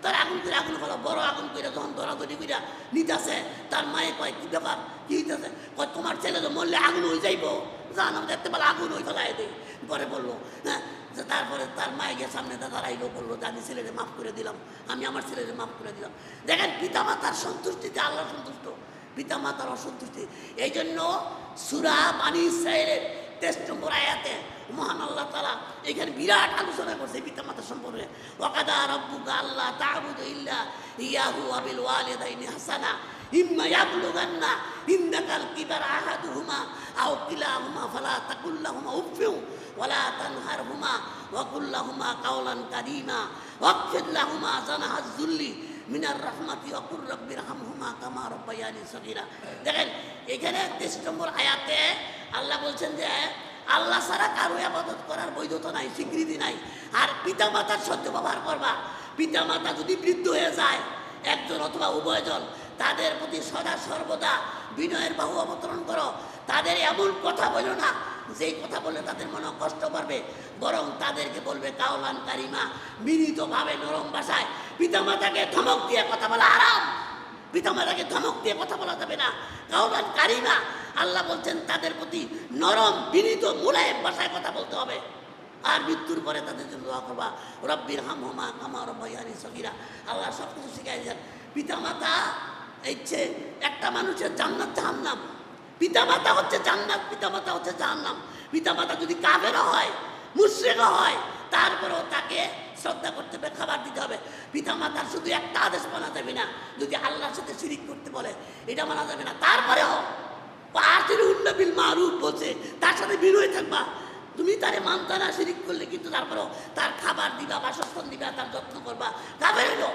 তার আগুন ফেলা। বড় আগুন করে যখন দরাদরি কইরা নিতেছে, তার মায়ে কয় কি ব্যাপার, কি হইতেছে? কয় তোমার ছেলে তো মরলে আগুন হয়ে যাইব, জাহান্নামে দেখতে পেলে আগুন ওই ফেলায় দেয়। পরে বললো হ্যাঁ, যে তারপরে তার মায়ের সামনে দাঁড়াইলো, বললো যে আমি ছেলেরে মাফ করে দিলাম, আমি আমার ছেলেরে মাফ করে দিলাম। দেখেন পিতামাতার সন্তুষ্টিতে আল্লাহ সন্তুষ্ট, পিতামাতার অসন্তুষ্টি। এই জন্য সূরা বানী ইসরাঈলের 23 নম্বর আয়াতে মহান আল্লাহ তাআলা এখানে বিরাট আলোচনা করছে পিতামাতা সম্পর্কে। ওয়াকাদা রাব্বুকা আল্লা তা'বুদু ইল্লা ইয়াহু ওয়া বিল ওয়ালিদাইনি হাসানা ইম্মা ইয়াবলুগান্না ইনদাকাল কিবারা আহাদুহুমা আও কিলাহুমা ফালা তাকুল লাহুমা উফফিন ওয়ালা তানহারহুমা ওয়া কুল লাহুমা কাওলান কারীমা ওয়াকফিদ লাহুমা জানাহাজ যুল্লি মিনার রাহমাতি ওয়া কুর রাব্বিরহামহুমা কামা রাব্বায়ানি সগীরা। দেখেন এখানে 23 নম্বর আয়াতে আল্লাহ বলছেন যে আল্লাহ ছাড়া কারো ইবাদত করার বৈধতা নাই, স্বীকৃতি নাই। আর পিতামাতার সত্য ব্যবহার করবা। পিতামাতা যদি বৃদ্ধ হয়ে যায়, একজন অথবা উভয়জন, তাদের প্রতি সদা সর্বদা বিনয়ের বাহু অবতরণ করো। তাদের এমন কথা বলো না যেই কথা বললে তাদের মনে কষ্ট পারবে, বরং তাদেরকে বলবে কাওলান কারিমা, বিনীতভাবে নরম ভাষায়। পিতামাতাকে ধমক দিয়ে কথা বলা হারাম, পিতামাতাকে ধমক দিয়ে কথা বলা যাবে না। কাওলান কারিমা, আল্লাহ বলছেন তাদের প্রতি নরম বিনীত মুলায়েম ভাষায় কথা বলতে হবে। আর মৃত্যুর পরে তাদের জন্য দোয়া করবা, রব্বিরহামহুমা কামা রাব্বায়ানি সগীরা। আল্লাহ সব কিছু শিখাই দিয়েছেন। পিতামাতা হচ্ছে একটা মানুষের জান্নাত জাহান্নাম। পিতামাতা হচ্ছে জান্নাত, পিতামাতা হচ্ছে জাহান্নাম। পিতামাতা যদি কাফের হয়, মুশরিক হয়, তারপরেও তাকে শ্রদ্ধা করতে হবে, খাবার দিতে হবে। পিতামাতার শুধু একটা আদেশ মানা যাবে না, যদি আল্লাহর সাথে শিরিক করতে বলে এটা মানা যাবে না। তারপরেও আশিরুন্না বিল মারুফ বলছে, তার সাথে বিনয় থাকবা। তুমি তারে মানতা না শিরিক করলে, কিন্তু তারপরেও তার খাবার দিবা, বাসস্থান দিবা, তার যত্ন করবা। কাফের হইলো,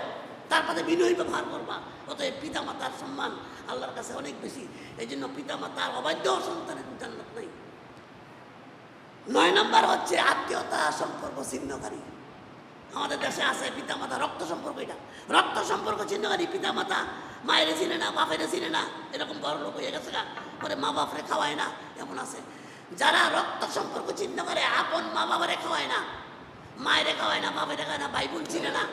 তারপরে বিনয় ব্যবহার করবা। অতএব পিতামাতার সম্মান আল্লাহর কাছে অনেক বেশি। এই জন্য পিতামাতার অবাধ্য সন্তানের জান্নাত নাই। 9 নম্বর হচ্ছে আত্মীয়তা সম্পর্ক ছিন্নকারী। আমাদের দেশে আছে পিতামাতা রক্ত সম্পর্ক, এটা রক্ত সম্পর্ক ছিন্নকারী। পিতামাতা মায়েরে চিনে না, বাপেরে চিনে না, এরকম বড় লোক হয়ে গেছে। পরে মা বাপরে খাওয়ায় না, এমন আছে। যারা রক্ত সম্পর্ক ছিন্ন করে, আপন মা বাবারে খাওয়ায় না, মায়েরে খাওয়ায় না, বাপেরে খাওয়ায় না, ভাই বোন চিনে না,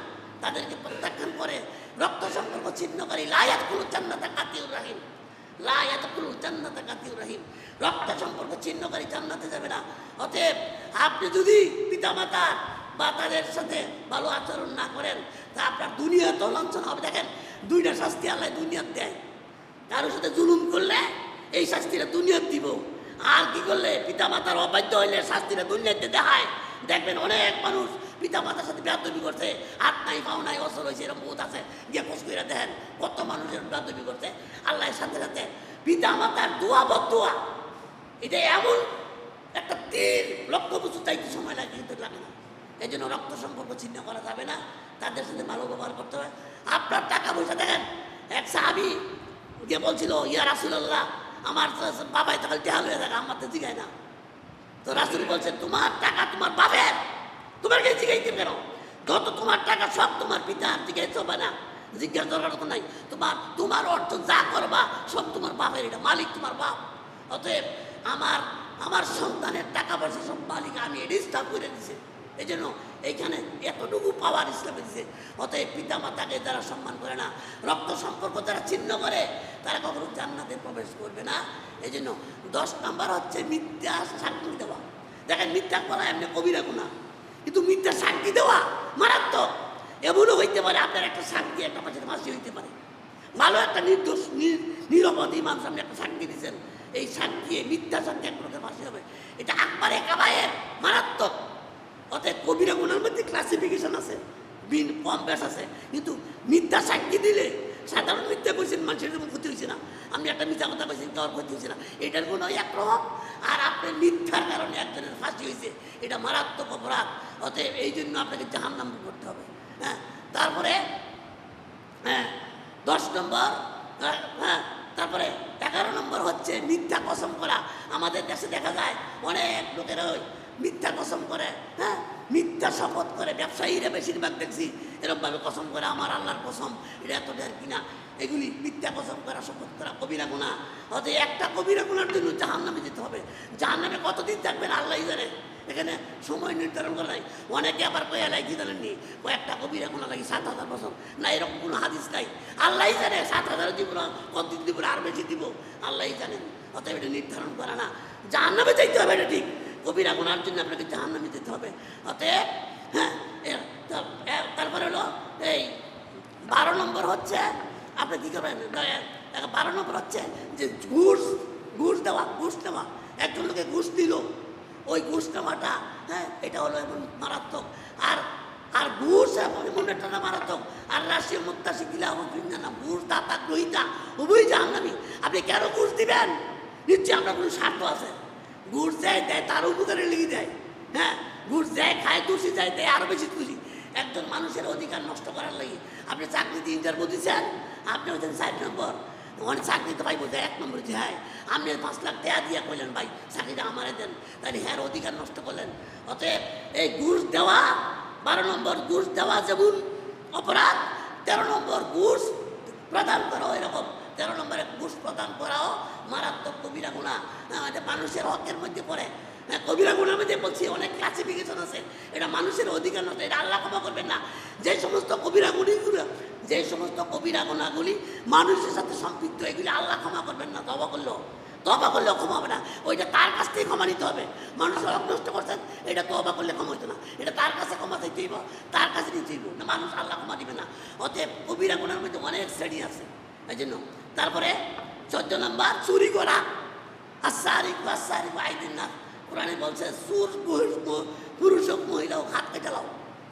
তাদেরকে প্রত্যাখ্যান করে। রক্ত সম্পর্ক ছিন্নকারী লা ইয়াদখুলুল জান্নাতা কাতিউর রাহিম, লা ইয়াদখুলুল জান্নাতা কাতিউর রাহিম। রক্ত সম্পর্ক ছিন্নকারী জান্নাতে যাবে না। অতএব আপনি যদি পিতামাতা বা তাদের সাথে ভালো আচরণ না করেন, তা আপনার দুনিয়াতেও লাঞ্ছনা হবে। দেখেন 2টা শাস্তি আল্লাহ দুনিয়াত দেয়। কারোর সাথে জুলুম করলে এই শাস্তিটা দুনিয়াত দিব, আর কি করলে পিতামাতার অবাধ্য হইলে শাস্তিটা দুনিয়াতে দেখায়। দেখবেন অনেক মানুষ পিতামাতার সাথে বেয়াদবি করছে, হাত নাই পাও নাই অসল হয়েছে, এরকম বহুত আছে। গিয়ে খোঁজ করে দেখেন কত মানুষের বেয়াদবি করছে। আল্লাহর সাথে সাথে পিতামাতার দোয়া বদদোয়া, এটা এমন একটা 3 লক্ষ বছর চাইতে সময় লাগে, কিন্তু লাগে না। এই জন্য রক্ত সম্পর্ক ছিন্ন করা যাবে না, তাদের সাথে ভালো ব্যবহার করতে হবে। আপনার টাকা পয়সা দেখেন, এক সাহাবী গিয়ে বলছিল, ইয়া রাসূলুল্লাহ, আমার বাবাই তো খালি টেহাল হয়ে থাকে, আমার তো জিগায় না। তো রাসূল বলছেন, তোমার টাকা তোমার বাপের, তোমার কাছে জিগাইতে কেন? যত তোমার টাকা সব তোমার পিতার জিগাইতে হবে না, জিজ্ঞাসা করার তো নাই। তোমার অর্থ যা করবা সব তোমার বাপের, এটা মালিক তোমার বাপ। অতএব আমার সন্তানের টাকা পয়সা সব মালিক, আমি এটা স্টাফ করে দিছি। এই জন্য এইখানে এতটুকু পাওয়ার ইসলামে দিছে। অতএব পিতা মাতাকে যারা সম্মান করে না, রক্ত সম্পর্ক যারা ছিন্ন করে, তারা কখনো জান্নাতে প্রবেশ করবে না। এই জন্য 10 নম্বর হচ্ছে মিথ্যা সাক্ষী দেওয়া। দেখেন মিথ্যা করা এমনি কবিরা গুনাহ, কিন্তু মিথ্যা সাক্ষী দেওয়া মারাত্মক। এমনও হইতে পারে আপনার একটা সাক্ষী একটা মাসের ফাঁসি হইতে পারে। ভালো একটা নির্দোষ নিরপরাধী মানুষ আপনি একটা সাক্ষী দিচ্ছেন, এই সাক্ষী মিথ্যা সাক্ষী এক লোকের ফাঁসি হবে। এটা আকবারে কাবায়ের, মারাত্মক। অতএব কবিরা গুনার মধ্যে ক্লাসিফিকেশন আছে, কম বেশ আছে। কিন্তু মিথ্যা সাক্ষী দিলে, সাধারণ মিথ্যা কইছেন মানুষের যেমন ক্ষতি হয়েছে না, আপনি একটা মিথ্যা কথা কইছেন তার ক্ষতি হয়েছে না, এটার কোনো একরকম। আর আপনার মিথ্যার কারণে একজনের ফাঁসি হয়েছে, এটা মারাত্মক অপরাধ। অতএব এই জন্য আপনাকে জাহান্নাম করতে হবে। হ্যাঁ, তারপরে 10 নম্বর, তারপরে 11 নম্বর হচ্ছে মিথ্যা কসম করা। আমাদের দেশে দেখা যায় অনেক লোকের ওই মিথ্যা কসম করে, হ্যাঁ, মিথ্যা শপথ করে। ব্যবসায়ীরা বেশিরভাগ দেখছি এরকমভাবে কসম করে, আমার আল্লাহর কসম এটা এত দেয় কিনা। এগুলি মিথ্যা কসম করা, শপথ করা কবিরা গুনাহ। অতএব একটা কবিরা গুনার জন্য জাহান্নামে যেতে হবে। জাহান্নামে কতদিন থাকবেন আল্লাহই জানে। এখানে সময় নির্ধারণ করা নাই। অনেকে আবার কয়ে লাই কি জানেননি, কয়েকটা কবিরা কোনো লাগে 7,000 বছর না, এরকম কোনো হাদিস নাই। আল্লাহই জানে 7,000 দিব না, কতদিন দিব আর বেশি দিব আল্লাহই জানেন। অতএব এটা নির্ধারণ করে না, জাহান্নামে যাইতে হবে, এটা ঠিক। কবিরা গুনার জন্য আপনাকে জাহান্নামে যেতে হবে। অতএব হ্যাঁ, তারপরে হলো এই 12 নম্বর হচ্ছে আপনি কী করবেন, 12 নম্বর হচ্ছে যে ঘুষ দেওয়া। একজন লোকে ঘুষ দিল, ওই ঘুষ নেওয়াটা হ্যাঁ এটা হলো এমন মারাত্মক। আর ঘুষ এমন একটা না মারাত্মক। আর রাশিয়ার মুক্তাশি গিলা না, ঘুষ দাতা গ্রহিতা উভয় জাহান্নামী। আপনি কেন ঘুষ দিবেন? নিশ্চয়ই আপনার কোনো স্বার্থ আছে। ঘুষ দেয় তার উপকারে লেগে দেয়। হ্যাঁ, ঘুষ দেয় খায়, দোষী দেয় আরো বেশি খুশি। একজন মানুষের অধিকার নষ্ট করার লাগে। আপনি চাকরিতে ইন্টারভিউ দিচ্ছেন, আপনি হচ্ছেন 4 নম্বর, অনেক চাকরি তো ভাই বলতে 1 নম্বর যে হ্যাঁ আপনি 5 লাখ টাকা দিয়ে কইলেন ভাই চাকরিটা আমারে দেন, তাহলে হ্যাঁ অধিকার নষ্ট করলেন। অতএব এই ঘুষ দেওয়া 12 নম্বর, ঘুষ দেওয়া যেমন অপরাধ, 13 নম্বর ঘুষ প্রদান করা এরকম। 13 নম্বরে ঘুষ প্রদান করাও মারাত্মক কবিরা গুনাহ, মানুষের হকের মধ্যে পড়ে। কবিরা গুনার মধ্যে বলছি অনেক ক্লাসিফিকেশন আছে। এটা মানুষের অধিকার নয়, এটা আল্লাহ ক্ষমা করবেন না। যে সমস্ত কবিরা গুনাহগুলি মানুষের সাথে সম্পৃক্ত, এগুলি আল্লাহ ক্ষমা করবেন না। তওবা করলেও ক্ষমা হবে না, ওইটা তার কাছ থেকে ক্ষমা নিতে হবে। মানুষের হক নষ্ট করছেন, এটা তওবা করলে ক্ষমা হইতো না, এটা তার কাছে ক্ষমা চাইতে হইব, তার কাছে নিতে হইব না, মানুষ আল্লাহ ক্ষমা দিবে না। অতএব কবিরা গুনার মধ্যে অনেক শ্রেণী আছে এই জন্য। তারপরে 14 নম্বর চুরি করা। আইদিন কোরআনে বলছে চুর পুরুষ হোক মহিলা হোক হাত কেটে লাও।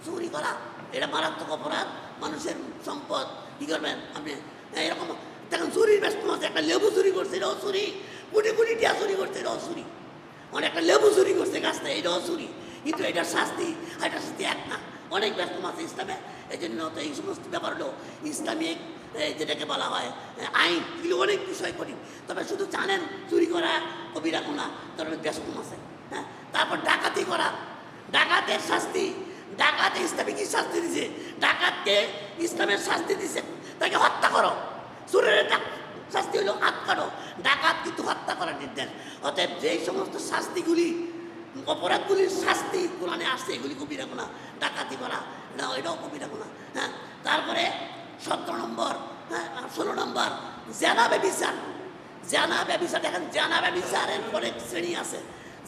চুরি করা এটা মারাত্মক অপরাধ। মানুষের সম্পদ কী করবেন আপনি? এরকম দেখেন চুরির ব্যস্ত আছে, একটা লেবু চুরি করছে এটাও চুরি, কোটি টিয়া চুরি করছে এটাও চুরি, একটা লেবু চুরি করছে গাছটা এটাও চুরি। কিন্তু এটার শাস্তি এক না, অনেক ব্যস্ত আছে ইসলামে। এই জন্য তো এই সমস্ত ব্যাপার হলো ইসলামিক যেটাকে বলা হয় আইন, এগুলো অনেক বিষয় করি। তবে শুধু জানেন চুরি করা কবিরা গুনাহ, তবে ব্যস্ত আছে। হ্যাঁ, তারপর ডাকাতি করা, ডাকাতের শাস্তি। ডাকাতে ইসলামে কি শাস্তি দিছে? ডাকাতকে ইসলামের শাস্তি দিছে তাকে হত্যা করো। চোরের শাস্তি হলো হাত কাটো, ডাকাত কিন্তু হত্যা করার নির্দেশ। অতএব যেই সমস্ত শাস্তিগুলি অপরাধগুলির শাস্তি কোরআনে আসছে এগুলি কবিরা গুনাহ। ডাকাতি করা এটাও কবিরা গুনাহ। হ্যাঁ, তারপরে 17 নম্বর 16 নম্বর জেনা ব্যভিচার। দেখেন জেনা ব্যভিচারের অনেক শ্রেণী আছে।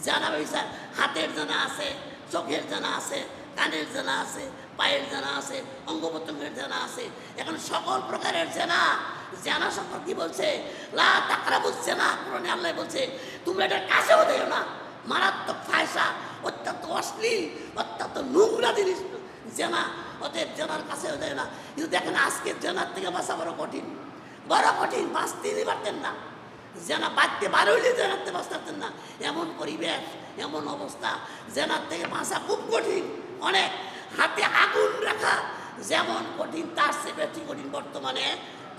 জেনা ব্যভিচার হাতের জেনা আছে, চোখের জেনা আছে, কানের জেনা আছে, পায়ের জেনা আছে, অঙ্গ প্রত্যঙ্গের জেনা আছে। এখন সকল প্রকারের জেনা সম্পর্কে বলছে লা তাকরাবুজ জেনা। কোরআনে আল্লাহ বলছে তোমরা এটার কাছেও দিও না। মারাত্মক ফায়সা, অত্যন্ত অশ্লীল, অত্যন্ত নোংরা জিনিস জেনা। অতএব জেনার কাছেও দেয় না। কিন্তু দেখেন আজকে জেনার থেকে বাঁচা বড় কঠিন, বাঁচতেই পারতেন না। জেনা বাঁচতে বার হইলে জেনাতে বাঁচতেন না, এমন পরিবেশ, এমন অবস্থা। জেনার থেকে বাঁচা খুব কঠিন। অনেক হাতে আগুন রাখা যেমন কঠিন, তার চেয়ে বেশি কঠিন বর্তমানে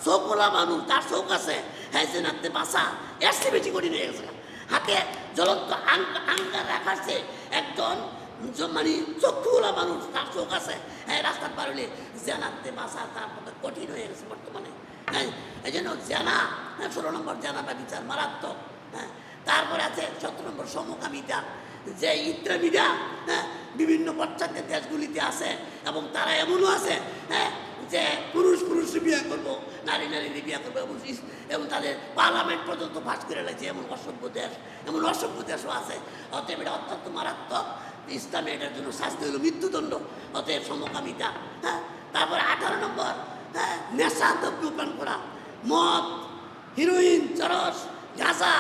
চোখওয়ালা মানুষ, তার চোখ আছে, হ্যাঁ জেনাতে বাঁচা এর চেয়ে বেশি কঠিন হয়ে গেছে। হাতে জ্বলন্ত আঙ্গার রাখাচ্ছে একজন মানে চক্ষুওয়ালা মানুষ, তার চোখ আছে, হ্যাঁ রাস্তার পার হলে জেনাতে বাঁচা তার কঠিন হয়ে গেছে বর্তমানে। হ্যাঁ, এই জন্য জেনা 16 নম্বর জেনা ব্যভিচার মারাত্মক। হ্যাঁ, তারপরে আছে 17 নম্বর সমকামিতা। যে ইত্রামিরা হ্যাঁ বিভিন্ন পাশ্চাত্যের দেশগুলিতে আছে এবং তারা এমনও আছে হ্যাঁ যে পুরুষ বিয়ে করবো, নারী বিয়ে করবো এবং তাদের পার্লামেন্ট পর্যন্ত পাস করে লাগছে। এমন অসভ্য দেশও আছে। অতএব এটা অত্যন্ত মারাত্মক। ইসলামে এটার জন্য শাস্তি হলো মৃত্যুদণ্ড। অতএব সমকামিতা। হ্যাঁ, তারপরে 18 নম্বর হ্যাঁ নেশা দ্রব্য পান করা, মদ, হিরোইন, চরস, গাঁজা,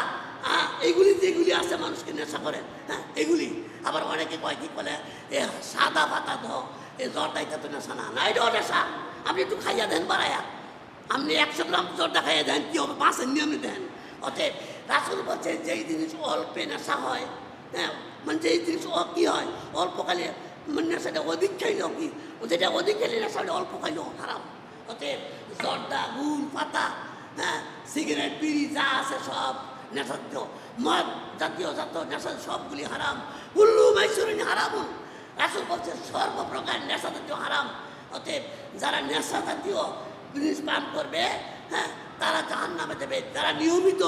এইগুলি যেগুলি আছে মানুষকে নেশা করে। হ্যাঁ, এগুলি আবার অনেকে কয় কি বলে এ সাদা পাতা ধো, এ জ্বরটা এটা তো নেশা না, এটাও নেশা। আপনি একটু খাইয়া দেন বাড়াইয়া, আপনি 100 গ্রাম জ্বরটা খাইয়া দেন, কি হবে 5 নিয়মে দেন। অতএব রাসূল বলছে যেই জিনিস অল্পে নেশা হয়, হ্যাঁ মানে যেই জিনিস কী হয় অল্পকালে মানে নেশাটা অধিক খাইলেও কি, যেটা অধিক খাইলে নেশাটা অল্প খাইলেও হারাম। অতএব জর্দা, গুল, পাতা, হ্যাঁ সিগারেট, বিড়ি যা আছে সব নেশাদ্য, মদ জাতীয় নেশা সবগুলি হারাম। কুল্লু মাইসুরিন হারামুন। রাসূল বলছে সর্বপ্রকার নেশা জাতীয় হারাম। অতএব যারা নেশা জাতীয় জিনিস পান করবে হ্যাঁ তারা জাহান্নামে যাবে। যারা নিয়মিত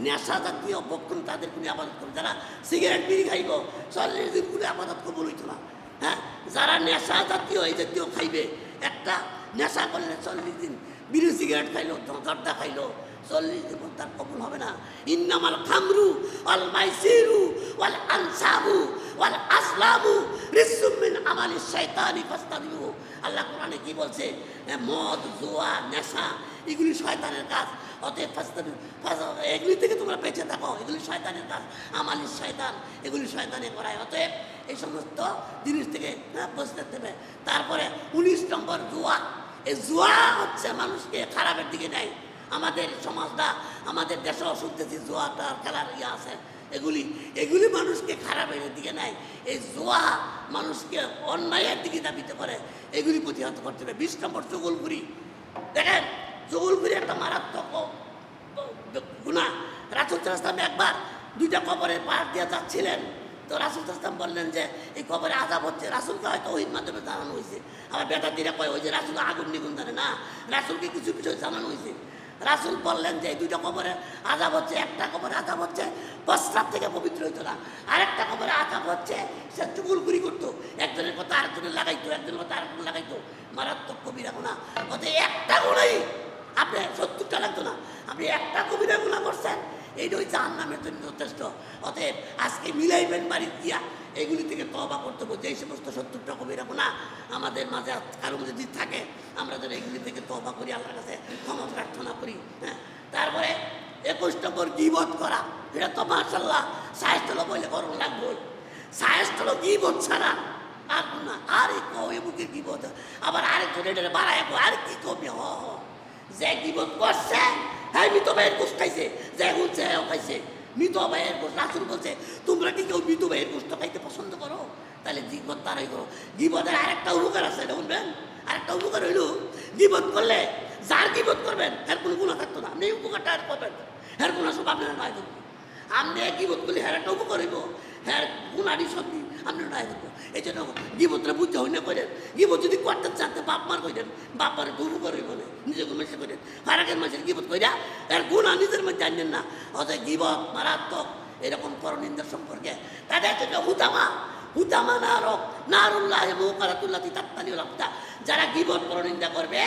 নেশা জাতীয় ভক্ষণ তাদের কোনো আবাদত করবে, যারা সিগারেট বিড়ি খাইব 40 দিন কোনো আবাদত কবুল হইতো না। হ্যাঁ, যারা নেশা জাতীয় এই জাতীয় খাইবে, একটা নেশা করলে 40 দিন, বিড়ি সিগারেট খাইলো, জর্দা খাইলো, 40 দিন তার কবুল হবে না। ইন্নামাল খামরু ওয়াল মাইসিরু ওয়াল আনসাবু ওয়াল আসলামু রিজসুম মিন আমালিশ শাইতানি ফাস্তানিবু। আল্লাহ কোরআনে কি বলছে? মদ, জুয়া, নেশা এগুলি শয়তানের কাজ, অতএব ফাস্তানিবু, এগুলি থেকে তোমরা বেঁচে থাকো, এগুলি শয়তানের কাজ, আমালিশ শয়তান, এগুলি শয়তানে করায়। অতএব এই সমস্ত জিনিস থেকে বসতে দেবে। তারপরে 19 নম্বর জুয়া। এই জুয়া হচ্ছে মানুষকে খারাপের দিকে নেয়। আমাদের সমাজটা, আমাদের দেশেও শুনতেছি জুয়াটার খেলার আছে, এগুলি মানুষকে খারাপের দিকে নেয়। এই জুয়া মানুষকে অন্যায়ের দিকে দাবিতে করে, এগুলি প্রতিহত করতে হবে। 20 নম্বর চগলখুরি। দেখেন, চগলখুরি একটা মারাত্মক গুনাহ। রাসূল সাল্লাল্লাহু আলাইহি ওয়াসাল্লাম একবার 2টা কবরের পার দিয়ে যাচ্ছিলেন, তো রাসূল সাল্লাল্লাহু আলাইহি ওয়াসাল্লাম বললেন যে এই কবরে আযাব হচ্ছে। রাসূলকে হয়তো ওহির মাধ্যমে জানানো হয়েছে। আবার বেটা দিরা কয় ওই যে রাসূল আগুন নিগুন জানে না, রাসূলকে কিছু বিষয় জানানো হয়েছে। রাসূল বললেন যে এই 2টা কবরে আযাব হচ্ছে, একটা কবরে আযাব হচ্ছে প্রস্রাব থেকে পবিত্র হইতো না, আরেকটা কবরে আযাব হচ্ছে সে চুগলখুরি করতো, একজনের কথা আরেকজনের লাগাইতো, একজনের কথা আরেকজন লাগাইতো। মারাত্মক কবিরা গুনাহ। অতএব একটা গুনাহই আপনি 70টা লাগতো না, আপনি একটা কবিরা গুনাহ করছেন, এইটাই জাহান্নামের জন্য যথেষ্ট। অতএব আজকে মিলাইবেন বাড়ির দিয়া, এগুলি থেকে তওবা করতে হবে। এই সমস্ত 70টা কবিরা গুনাহ আমাদের মাঝে কারো যদি থাকে, আমরা যেন এগুলি থেকে তওবা করি, আল্লাহর কাছে ক্ষমা প্রার্থনা করি। হ্যাঁ, তারপরে 21 নম্বর গীবত করা। এটা তো মাশাআল্লাহ সাহেস্টলো বলে গরম লাগবে, সাহেস্টলো গীবত ছাড়া আর না। আর এই কবে মুখের গীবত, আবার আরেকজন এটা বাড়ায় আর কি কবে যে গীবত করছে, হ্যাঁ মৃত ভাইয়ের গোশ খাইছে, যে বলছে খাইছে মৃত ভাইয়ের গোশ। রাসূল বলছে তোমরা কি কেউ মৃত ভাইয়ের গোশটা খাইতে পছন্দ করো? তাহলে গীবত তারাই করো। গীবতের আরেকটা উপকার আছে, এটা বলবেন। আরেকটা উপকার হইল, গীবত করলে যার গীবত করবেন এর কোনো গুনাহ থাকতো না, আপনি এই উপকারটা আর করবেন, এর গুনাহ সব আপনার নয় করবো। আপনি গীবত করলে হ্যাঁ একটা উপকার হইব, হ্যাঁ গুনাহটি সব আপনি নয় করবো। এই জন্য গীবতটা বুঝতে হই না করেন। গীবত যদি করতে চাতে বাপ মার কইলেন, বাপ মার একটু উপকার হইব না, নিজেকে মেসে করেন। ফারাকের মাসের গীবত কইরা এর গুনাহ নিজের মধ্যে জানেন না। অতএব গীবত মারাত্মক। এরকম পরনিন্দার সম্পর্কে তাদের জন্য হুতামা নারুল্লাহ মুকারাতুল্লাতি তাত্তালিউল আফতা। যারা গীবত পরনিন্দা করবে,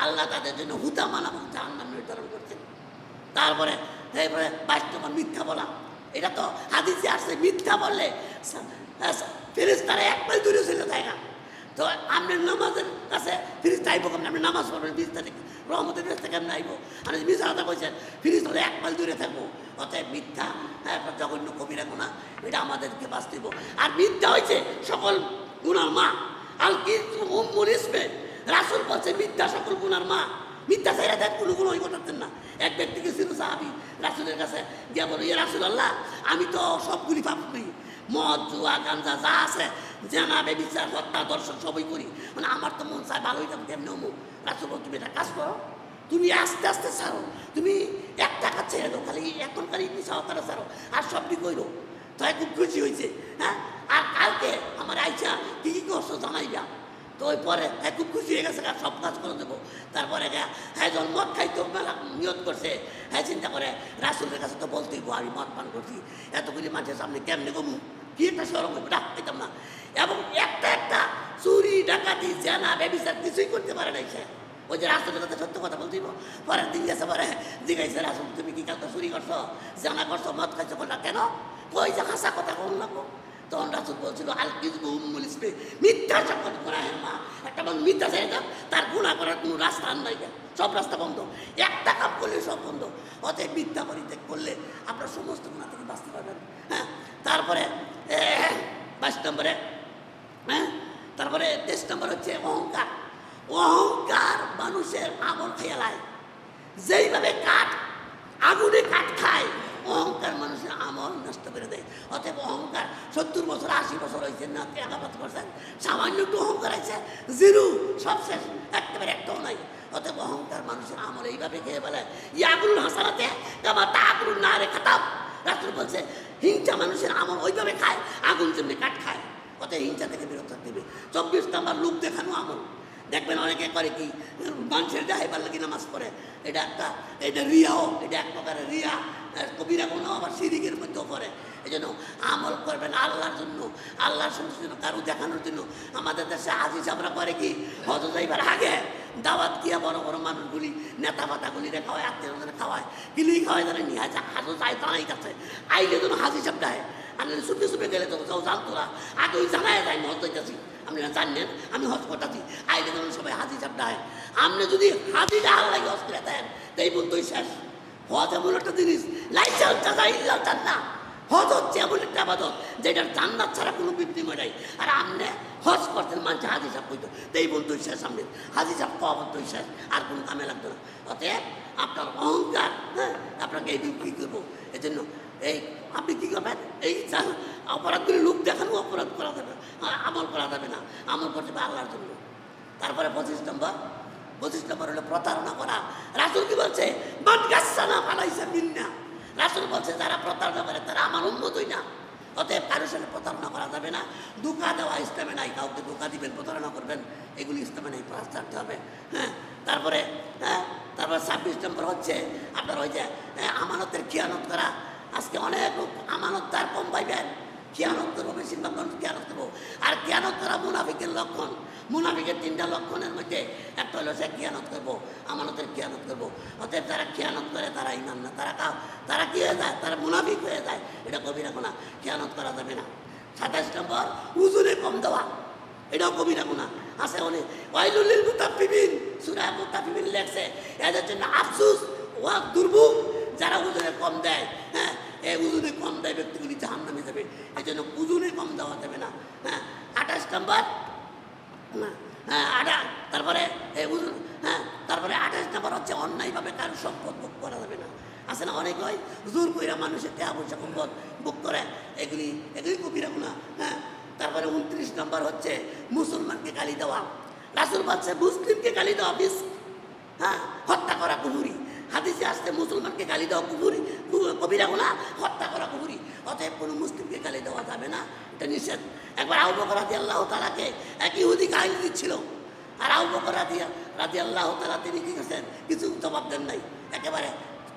আল্লাহ তাদের জন্য হুতামা নামক জাহান্নাম নির্ধারণ করছেন। তারপরে 22 নম্বর মিথ্যা বলা। এটা তো হাদিসে আসছে, মিথ্যা বললে ফেরেশতারা এক মাইল দূরে চলে যায় না। তো আপনার নামাজের কাছে ফেরেশতা আইব কেমন? আপনি নামাজ পড়বেন, ফেরেশতা থেকে রহমতের ফেরেশতা কেমন আইব? আপনি মিথ্যা কথা কইছেন, ফেরেশতা 1 মাইল দূরে থাকবো। অতএব মিথ্যা জঘন্য কবিরা গুনাহ, এটা আমাদেরকে বাঁচতে হবে। আর মিথ্যা হয়েছে সকল গুনার মা। আল কিযবু উম্মুল ইসমি। রাসূল বলছে মিথ্যা সকল গুনার মা। মিথ্যা ছাইরা দেখ কোনো গুনাহই করতেন না। এক ব্যক্তিকে ছিল সাহাবী, রাসূলের কাছে গিয়া বলে ইয়া রাসূলুল্লাহ, আমি তো সবগুলি পাপ করি, মদ, জুয়া, গাঞ্জা যা আছে, জেনা, ব্যভিচার, হত্যা, দর্শন সবই করি, মানে আমার তো মন চায় ভালোই যাবো, কেমনি হবো? রাসূল বলে তুমি একটা কাজ করো, তুমি আস্তে আস্তে ছাড়ো, তুমি 1 টাকা ছেড়ে দাও, খালি এখন খালি নিশাওয়াতারা ছাড়ো, আর সবটি কইরো। তো খুব খুশি হয়েছে। হ্যাঁ, আর কালকে আমার আইসা কি কি করছো জানাইবা। তো ওই পরে খুব খুশি হয়ে গেছে, আর সব কাজ করে দেবো। তারপরে হ্যাঁ যখন মদ খাইতে মেলা নিয়ত করছে, হ্যাঁ চিন্তা করে রাসূলের কাছে তো বলতেই আমি মদ পান করছি, এতগুলি মানুষের সামনে কেমনে কমু, কি একটা সরম হইব, ডাক পেতাম না। এবং একটা চুরি, ডাকাতি, জেনা, ব্যভিচার কিছুই করতে পারে নাই সে। ওই যে রাসূলের কাছে সত্য কথা বলতেই, পরের দিন গেছে, পরে জিজ্ঞাসা রাসূল তুমি কি কালকে চুরি করছো, জেনা করছো, মদ খাইছো? বললা কেন? কই যে হাসা কথা কম লাগবো। তখন রাসূল বলছিল আল কিযবু উম্মুল ইসমি। মিথ্যা সকল গুনাহের মা। একটা মানুষ মিথ্যা ছেড়ে দেন, তার গুনাহ করার কোনো রাস্তা আর নাই, সব রাস্তা বন্ধ। একটা কাম করলে সব বন্ধ। অতএব মিথ্যা পরিত্যাগ করলে আপনার সমস্ত গুনাহ থেকে বাঁচতে পারবেন। হ্যাঁ, তারপরে 22 নম্বরে, হ্যাঁ, তারপরে 23 নম্বর হচ্ছে অহংকার। অহংকার মানুষের আমল খেলায়, যেইভাবে আগুনে কাঠ খায়, অহংকার মানুষের আমল নষ্ট করে দেয়। অতএব অহংকার 70 বছর 80 বছর হয়েছে না আঘাত করছেন, সামান্য একটু অহংকার আছে, জিরো, সব শেষ, একেবারে একটাও নাই। অতএব অহংকার মানুষের আমল এইভাবে খেয়ে ফেলে। ইয়াকুলুল হাসানাতে কামা তাকুলুন নারে খাতাব। রাসূল বলছে হিংসা মানুষের আমল ওইভাবে খায়, আগুন যেমনি কাঠ খায়। অতএব হিংসা থেকে বিরত থাকতে হবে। 24 নম্বর লোক দেখানো আমল। দেখবেন অনেকে করে কি মানুষের যাই পারলে কি নামাজ পড়ে, এটা রিয়াও, এটা এক প্রকারের রিয়া। কবিরা কোনো আবার শিরিকের মধ্যেও পড়ে। এই জন্য আমল করবেন আল্লাহর জন্য, আল্লাহর সন্তুষ্টির জন্য, কারো দেখানোর জন্য। আমাদের দেশে হাজি সাহেবরা করে কি, হজ যাইবার আগে দাওয়াত দিয়া বড় বড় মানুষগুলি, নেতা পাতাগুলিরে খাওয়ায়, আত্মীয় খাওয়ায়, গিলি খাওয়ায়, তারা নিয়ে আসে হাজো যায় দাঁড়াই কাছে আইলে যেন হাজি সাহেব দেয়। আমি সুপে সুপে গেলে তো যাও জানতো না, আগে ওই জানায় যাই হজ যাইতেছি, আপনারা জানলেন আমি হজ করতেছি, আইলে যেন সবাই হাজি সাহেব দেয়। আপনি যদি হাজিটা আল্লাহ হজ করে দেন, তাই বলতোই শেষ। হজ এমন একটা জিনিস, না, হজ হচ্ছে এমন একটা আবাদত যেটার জান্নাত ছাড়া কোনো বিপদময় নাই। আর আপনি হজ করতেন, মানুষ হাজি সাহেব কইতো, তাই বলতোই শেষ। আপনি হাজি সাহেব পাওয়া বলতোই শেষ, আর কোনো কামে লাগতো না। অতএব আপনার অহংকার, হ্যাঁ, আপনাকে এই কী করবো, এই জন্য এই আপনি কী করবেন, এই অপরাধগুলি লোক দেখানো অপরাধ করা যাবে, আমল করা যাবে না, আমল করতে হবে আল্লাহর জন্য। তারপরে 25 নম্বর হলো প্রতারণা করা। রাসূল কি বলছে, মান গাসসানা ফালাইসা মিন্না। রাসূল বলছে যারা প্রতারণা করে তারা আমার উম্মতই না। অতএব কারোর সাথে প্রতারণা করা যাবে না। ধোঁকা দেওয়া ইসলামে নাই, কাউকে ধোঁকা দিবেন, প্রতারণা করবেন, এগুলি ইসলামে নাই, পাঁচ থাকতে হবে। হ্যাঁ, তারপরে 26 নম্বর হচ্ছে আপনার ওই যে আমানতের খিয়ানত করা। আজকে অনেক লোক আমানতদার কম পাইবেন, খিয়ানত করবো, বেশিরভাগ মানুষ খিয়ানত করবো। আর খিয়ানত করা মুনাফিকের লক্ষণ। মুনাফিকের 3টা লক্ষণের মধ্যে একটা হলো সে খিয়ানত করবো, আমানতের খিয়ানত করবো। অতএব যারা খিয়ানত করে তারা ইমান না, তারা কি হয়ে যায়, তারা মুনাফিক হয়ে যায়। এটা কবিরা গুনাহ, খিয়ানত করা যাবে না। 27 নম্বর ওজনে কম দেওয়া, এটাও কবিরা গুনাহ। আছে অনেক ওয়াইলুল লিল মুতাফফিফিন, সূরা মুতাফফিফিন লেখছে, এদের জন্য আফসোস ও দুর্ভোগ যারা ওজনে কম দেয়। হ্যাঁ, এই ওজনে কম দেয় ব্যক্তিগুলি জাহান্নামে যাবে। এই জন্য ওজনে কম দেওয়া যাবে না। হ্যাঁ, 28 নম্বর, তারপরে তারপরে 28 নম্বর হচ্ছে অন্যায়ভাবে কারো সম্পদ ভোগ করা যাবে না। আছে না অনেক হয় জোর কইরা মানুষের টাকা পয়সা সম্পদ ভোগ করে, এগুলি কবিরা গুনাহ। হ্যাঁ, তারপরে 29 নম্বর হচ্ছে মুসলমানকে গালি দেওয়া। রাসূল বলছে মুসলিমকে গালি দেওয়া বিশ, হ্যাঁ, হত্যা করা কুফরি। হাদিসে আসছে মুসলমানকে গালি দেওয়া কুফরি, কবিরা গুনাহ, হত্যা করা কুফরি। অতএব কোনো মুসলিমকে গালি দেওয়া যাবে না, এটা নিষেধ। একবার আবু বকর রাদিয়াল্লাহু তাআলাকে এক ইহুদি গালি দিচ্ছিল, আর আবু বকর রাদিয়াল্লাহু তাআলা তিনি কি করছেন, কিছু জবাব দেন নাই, একেবারে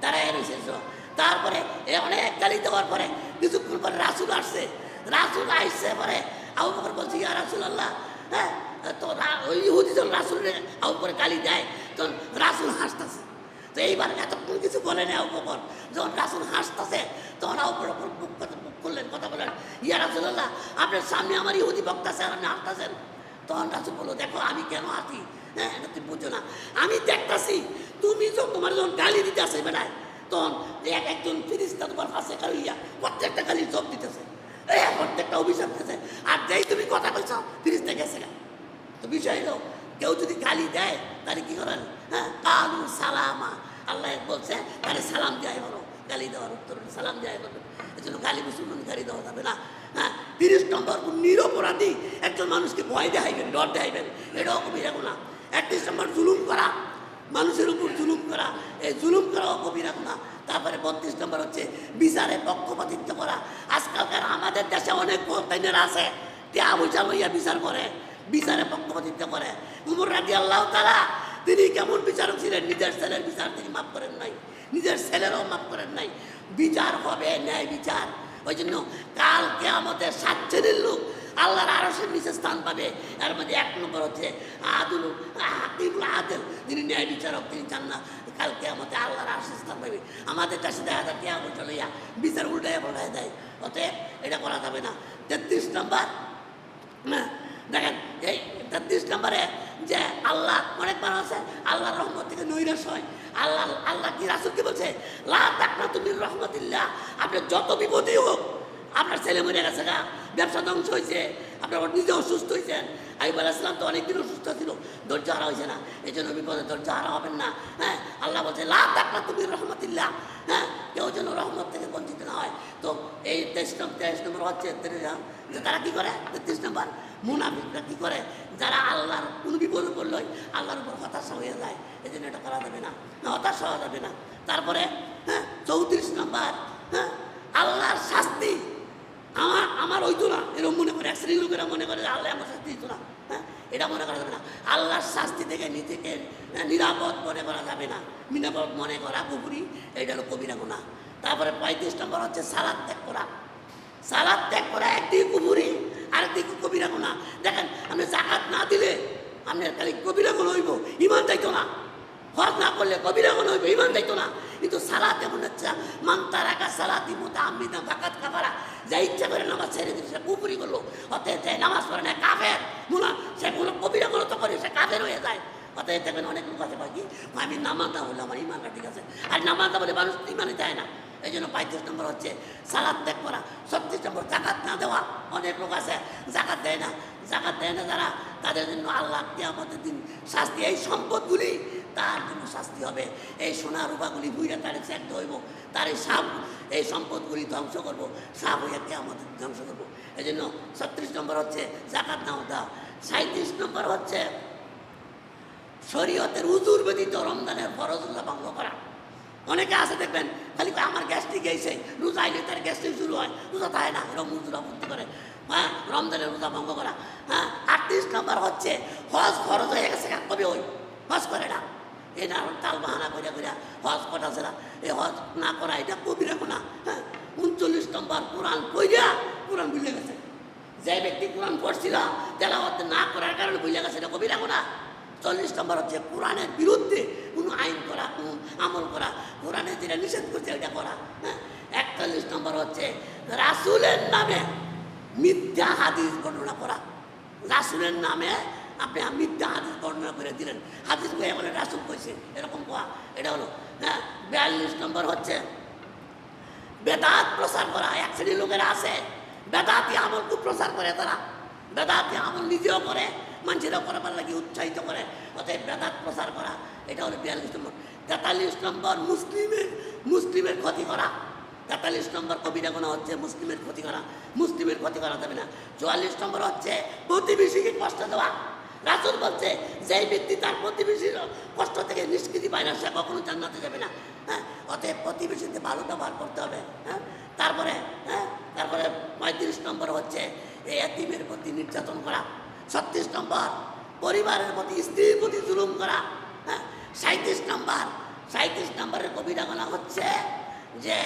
দাঁড়ায় রয়েছে। তারপরে অনেক গালি দেওয়ার পরে কিছুক্ষণ পরে রাসূল আসছে। রাসূল আসছে পরে আবু বকর বলছে, ইয়া রাসূলুল্লাহ, হ্যাঁ, তো ওই ইহুদি যখন রাসূলের আবু বকর গালি দেয় তখন রাসূল হাসতেছে। তো এইবার এতক্ষণ কিছু বলে না আবু বকর, যখন রাসূল হাসতেছে তখন আবু বকর বুক করলেন, কথা বলেন, ইয়া রাসূলুল্লাহ, আপনার সামনে আমার ইহুদি বক্তাছে আর আপনি হাসতেছেন। তখন রাসূল বলল, দেখো আমি কেন হাসি, হ্যাঁ, এটা তুমি বুঝো না, আমি দেখতেছি তুমি তোমার যখন গালি দিতে আসে বেড়ায়, তখন একজন ফিরিস্তা তোমার পাশে কালিয়া প্রত্যেকটা গালি জব দিতেছে, প্রত্যেকটা অভিশাপ দিতেছে, আর যেই তুমি কথা বলছো ফিরিস্তা গেছে না। তো বিষয় হলো কেউ যদি গালি দেয় তাহলে কি করেন, হ্যাঁ, কালু সালামা, আল্লাহ বলছে তাহলে সালাম দেয় বলো, গালি দেওয়ার উত্তর সালাম দেয় বলো। এই জন্য গালি মুসলমান গালি দেওয়া যাবে না। হ্যাঁ, 30 নম্বর নিরপরাধী একজন মানুষকে ভয় দেখাইবেন, ডর দেখাইবেন, এটাও কবিরা গুনাহ। 31 নম্বর জুলুম করা, মানুষের উপর জুলুম করা, এই জুলুম করাও কবিরা গুনাহ। তারপরে 32 নম্বর হচ্ছে বিচারে পক্ষপাতিত্ব করা। আজকালকার আমাদের দেশে অনেক পয়সাদার আছে, টাকা পয়সা লইয়া বিচার করে, বিচারে পক্ষপাতিত্ব করে। উমর রাদিয়াল্লাহু তাআলা তিনি কেমন বিচারক ছিলেন, নিজের ছেলের বিচার তিনি মাফ করেন নাই, নিজের ছেলেরাও মাফ করেন নাই। বিচার হবে ন্যায় বিচার। ওই জন্য কাল কিয়ামতের 7 শ্রেণীর লোক আল্লাহর আরশের নিচে স্থান পাবে। এর মধ্যে 1 নম্বর হচ্ছে হাকিমুল আদেল, তিনি ন্যায় বিচারক, তিনি জান্নাত কাল কিয়ামতে আল্লাহর আরশের স্থান পাবে। আমাদের কাছে দেখা যায় টাকা পয়সা লইয়া বিচার উল্টাইয়া পাল্টাইয়া দেয়, অতএব এটা করা যাবে না। 33 নম্বর, দেখেন এই 33 নম্বরে যে আল্লাহ অনেক মানুষ আছে আল্লাহর রহমত থেকে নৈরাশ হয়। আল্লাহ কি রাসূল কি বলছে, লা তাকনাতু মির রাহমাতিল্লাহ, আপনার যত বিপদই হোক, আপনার ছেলে মরে গেছে গা, ব্যবসা ধ্বংস হয়েছে, আপনার নিজে অসুস্থ হয়েছেন, আইয়ুব আলাইহিস সালাম তো অনেকদিন অসুস্থ ছিল, ধৈর্য হারা হয়েছে না, এই জন্য বিপদে ধৈর্য হারা হবেন না। হ্যাঁ, আল্লাহ বলছে লা তাকনাতু মির রাহমাতিল্লাহ, হ্যাঁ, কেউ যেন রহমত থেকে বঞ্চিত না হয়। তো এই 23 নম্বর হচ্ছে যে তারা কি করে, 33 নম্বর মুনাফিকরা কি করে, যারা আল্লাহর কোনো বিপদে পড়লই আল্লাহর উপর হতাশা হয়ে যায়, এই জন্য এটা করা যাবে না, হতাশা হওয়া যাবে না। তারপরে 34 নম্বর, হ্যাঁ, আল্লাহর শাস্তি আমার হইতো না, এরকম মনে করে এক শ্রেণীর লোকেরা মনে করে যে আল্লাহ আমার শাস্তি দিত না। হ্যাঁ, এটা মনে করা যাবে না। আল্লাহর শাস্তি থেকে নিজেকে নিরাপদ মনে করা যাবে না। নিরাপদ মনে করা কুফরি, এটা হলো কবিরা গুনাহ। তারপরে 35 নম্বর হচ্ছে সালাত ত্যাগ করা। সালাত ত্যাগ করা একদিকে কুফরি, আরেকদিকে কবিরা গুনাহ। দেখেন, আপনি যাকাত না দিলে আপনার খালি কবিরা গুনাহ হইব, ইমান যাইতো না। হজ না করলে কবিরা গুনাহ হইব, ইমান যাইতো না। কিন্তু সালাত এমন হচ্ছে, মান তারাকা সালাতি মুতাআম্মিদান ফাকাদ কাফারা, যা ইচ্ছা করে নামাজ ছেড়ে দিলে সে কুফরি করলো। অতএব যে নামাজ পড়ে না কাফের, মুনা সে কোনো কবিরা গুনাহ তো করে, সে কাফের হয়ে যায়। অতএব দেখবেন অনেক লোক আছে বাকি, আমি নামাজ না বললে আমার ইমানটা ঠিক আছে, আর নামাজ না বলে মানুষ ইমানে যায় না। এই জন্য 35 নম্বর হচ্ছে সালাত ত্যাগ করা। 36 নম্বর জাকাত না দেওয়া। অনেক লোক আছে জাকাত দেয় না, জাকাত দেয় না যারা, তাদের জন্য আল্লাহ কিয়ামতের দিন শাস্তি, এই সম্পদগুলি তার জন্য শাস্তি হবে। এই সোনা রূপাগুলি বুইরা তারে ত্যাগ হইব, তার এই সাপ, এই সম্পদগুলি ধ্বংস করবো, সাপ হইয়া কিয়ামতের ধ্বংস করবো। এই জন্য 36 নম্বর হচ্ছে জাকাত না দেওয়া। 37 নম্বর হচ্ছে শরীয়তের উজুর ব্যতীত রমজানের ফরজগুলো ভঙ্গ করা। অনেকে আছে দেখবেন খালি আমার গ্যাস্ট্রিক গেছে, রোজা আইলে তার গ্যাস্ট্রিক শুরু হয়, রোজা তাই না, এরকম উজুরা বন্ধ করে, হ্যাঁ, রমজানের রোজা ভঙ্গ করা। হ্যাঁ, 38 নম্বর হচ্ছে হজ ফরজ হয়ে গেছে, কবে ওই হজ করে না, এই না তাল বাহানা করে করে হজ কটা ছেড়া, এই হজ না করা এটা কবিরা গুনাহ। হ্যাঁ, 39 নম্বর কোরআন কইরা কোরআন ভুলে গেছে। যে ব্যক্তি কোরআন পড়ছিল তেলাওয়াত না করার কারণে ভুলে গেছে, এটা কবিরা গুনাহ। 40 নম্বর হচ্ছে কোরআনের বিরুদ্ধে কোনো আইন করা, কোনো আমল করা, কোরআনে যেটা নিষেধ করছে এটা করা। হ্যাঁ, 41 নম্বর হচ্ছে রাসূলের নামে মিথ্যা হাদিস বর্ণনা করা। রাসূলের নামে আপনি মিথ্যা হাদিস বর্ণনা করে দিলেন, হাদিস বইয়ে বলে রাসূল কইছে, এরকম কোয়া, এটা হলো। হ্যাঁ, 42 নম্বর হচ্ছে বেদাত প্রচার করা। এক শ্রেণীর লোকেরা আছে বেদাতি আমল খুব প্রচার করে, তারা বেদাতি আমল নিজেও করে, মানুষেরা করাবার লাগে উৎসাহিত করে, অতএব বেদাত প্রচার করা, এটা হলো 42 নম্বর। 43 নম্বর মুসলিমের ক্ষতি করা। 43 নম্বর কবিরা গুনাহ হচ্ছে মুসলিমের ক্ষতি করা, মুসলিমের ক্ষতি করা যাবে না। 44 নম্বর হচ্ছে প্রতিবেশীকে কষ্ট দেওয়া। রাসূল বলছে যে ব্যক্তি তার প্রতিবেশীর কষ্ট থেকে নিষ্কৃতি পায় না, সে কখনো জান্নাতে যাবে না। হ্যাঁ, অতএব প্রতিবেশীতে ভালো ব্যবহার করতে হবে। হ্যাঁ, তারপরে 35 নম্বর হচ্ছে এই এতিমের প্রতি নির্যাতন করা। 36 নম্বর পরিবারের প্রতি, স্ত্রীর প্রতি জুলুম করা। হ্যাঁ, 37 নম্বরের কবিরা গুনাহ হচ্ছে যে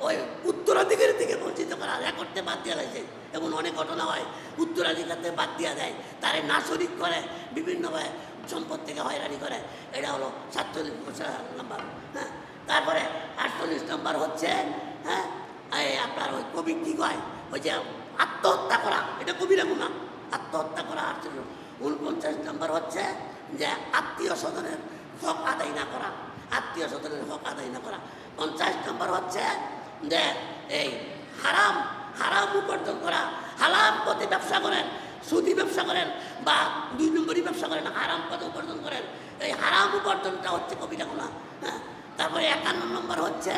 ওই উত্তরাধিকার থেকে বঞ্চিত করা, করতে বাদ দেওয়া হয়েছে। এমন অনেক ঘটনা হয়, উত্তরাধিকার থেকে বাদ দেওয়া যায়, তারে নাশরিক করে, বিভিন্নভাবে সম্পদ থেকে হয়রানি করে, এটা হলো 47 নম্বর। হ্যাঁ, তারপরে 48 নম্বর হচ্ছে হ্যাঁ আপনার ওই কবি কী কয়, ওই যে আত্মহত্যা করা, এটা কবিরা গুনাহ, আত্মহত্যা করা। 49 নম্বর হচ্ছে যে আত্মীয় স্বজনের হক আদায় না করা, আত্মীয় স্বজনের হক আদায় না করা। 50 নম্বর হচ্ছে যে এই হারাম উপার্জন করা, হারাম পথে ব্যবসা করেন, সুদি ব্যবসা করেন বা 2 নম্বরই ব্যবসা করেন, হারাম পথে উপার্জন করেন, এই হারাম উপার্জনটা হচ্ছে কবিরা গুনাহ। হ্যাঁ, তারপরে 51 নম্বর হচ্ছে